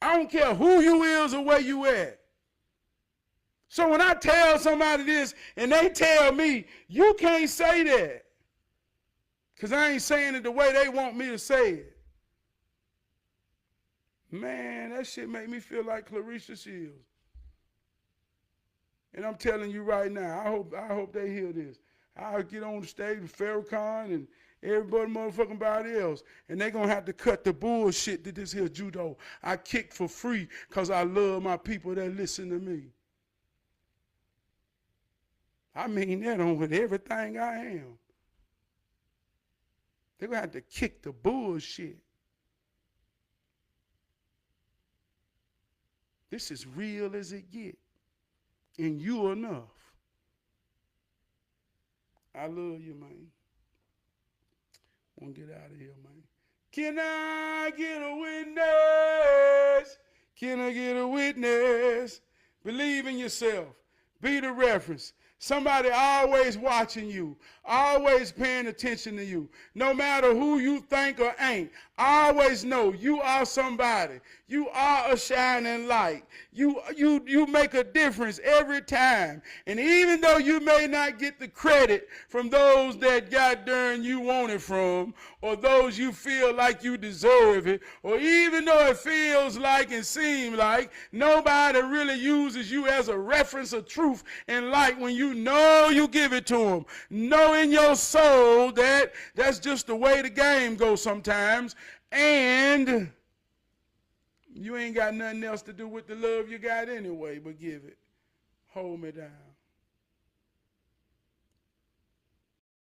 I don't care who you is or where you at. So when I tell somebody this and they tell me, you can't say that, because I ain't saying it the way they want me to say it. Man, that shit make me feel like Clarissa Shields. And I'm telling you right now, I hope they hear this. I'll get on the stage with Farrakhan and everybody motherfucking body else, and they're going to have to cut the bullshit that this here judo I kick for free because I love my people that listen to me. I mean that on with everything I am. They're going to have to kick the bullshit. This is real as it gets. And you enough. I love you, man. Want to get out of here, man. Can I get a witness? Can I get a witness? Believe in yourself. Be the reference. Somebody always watching you, always paying attention to you. No matter who you think or ain't, always know you are somebody. You are a shining light. You make a difference every time. And even though you may not get the credit from those that goddamn you want it from, or those you feel like you deserve it, or even though it feels like and seems like nobody really uses you as a reference of truth and light when you know you give it to them. Know in your soul that that's just the way the game goes sometimes. And you ain't got nothing else to do with the love you got anyway but give it. hold me down.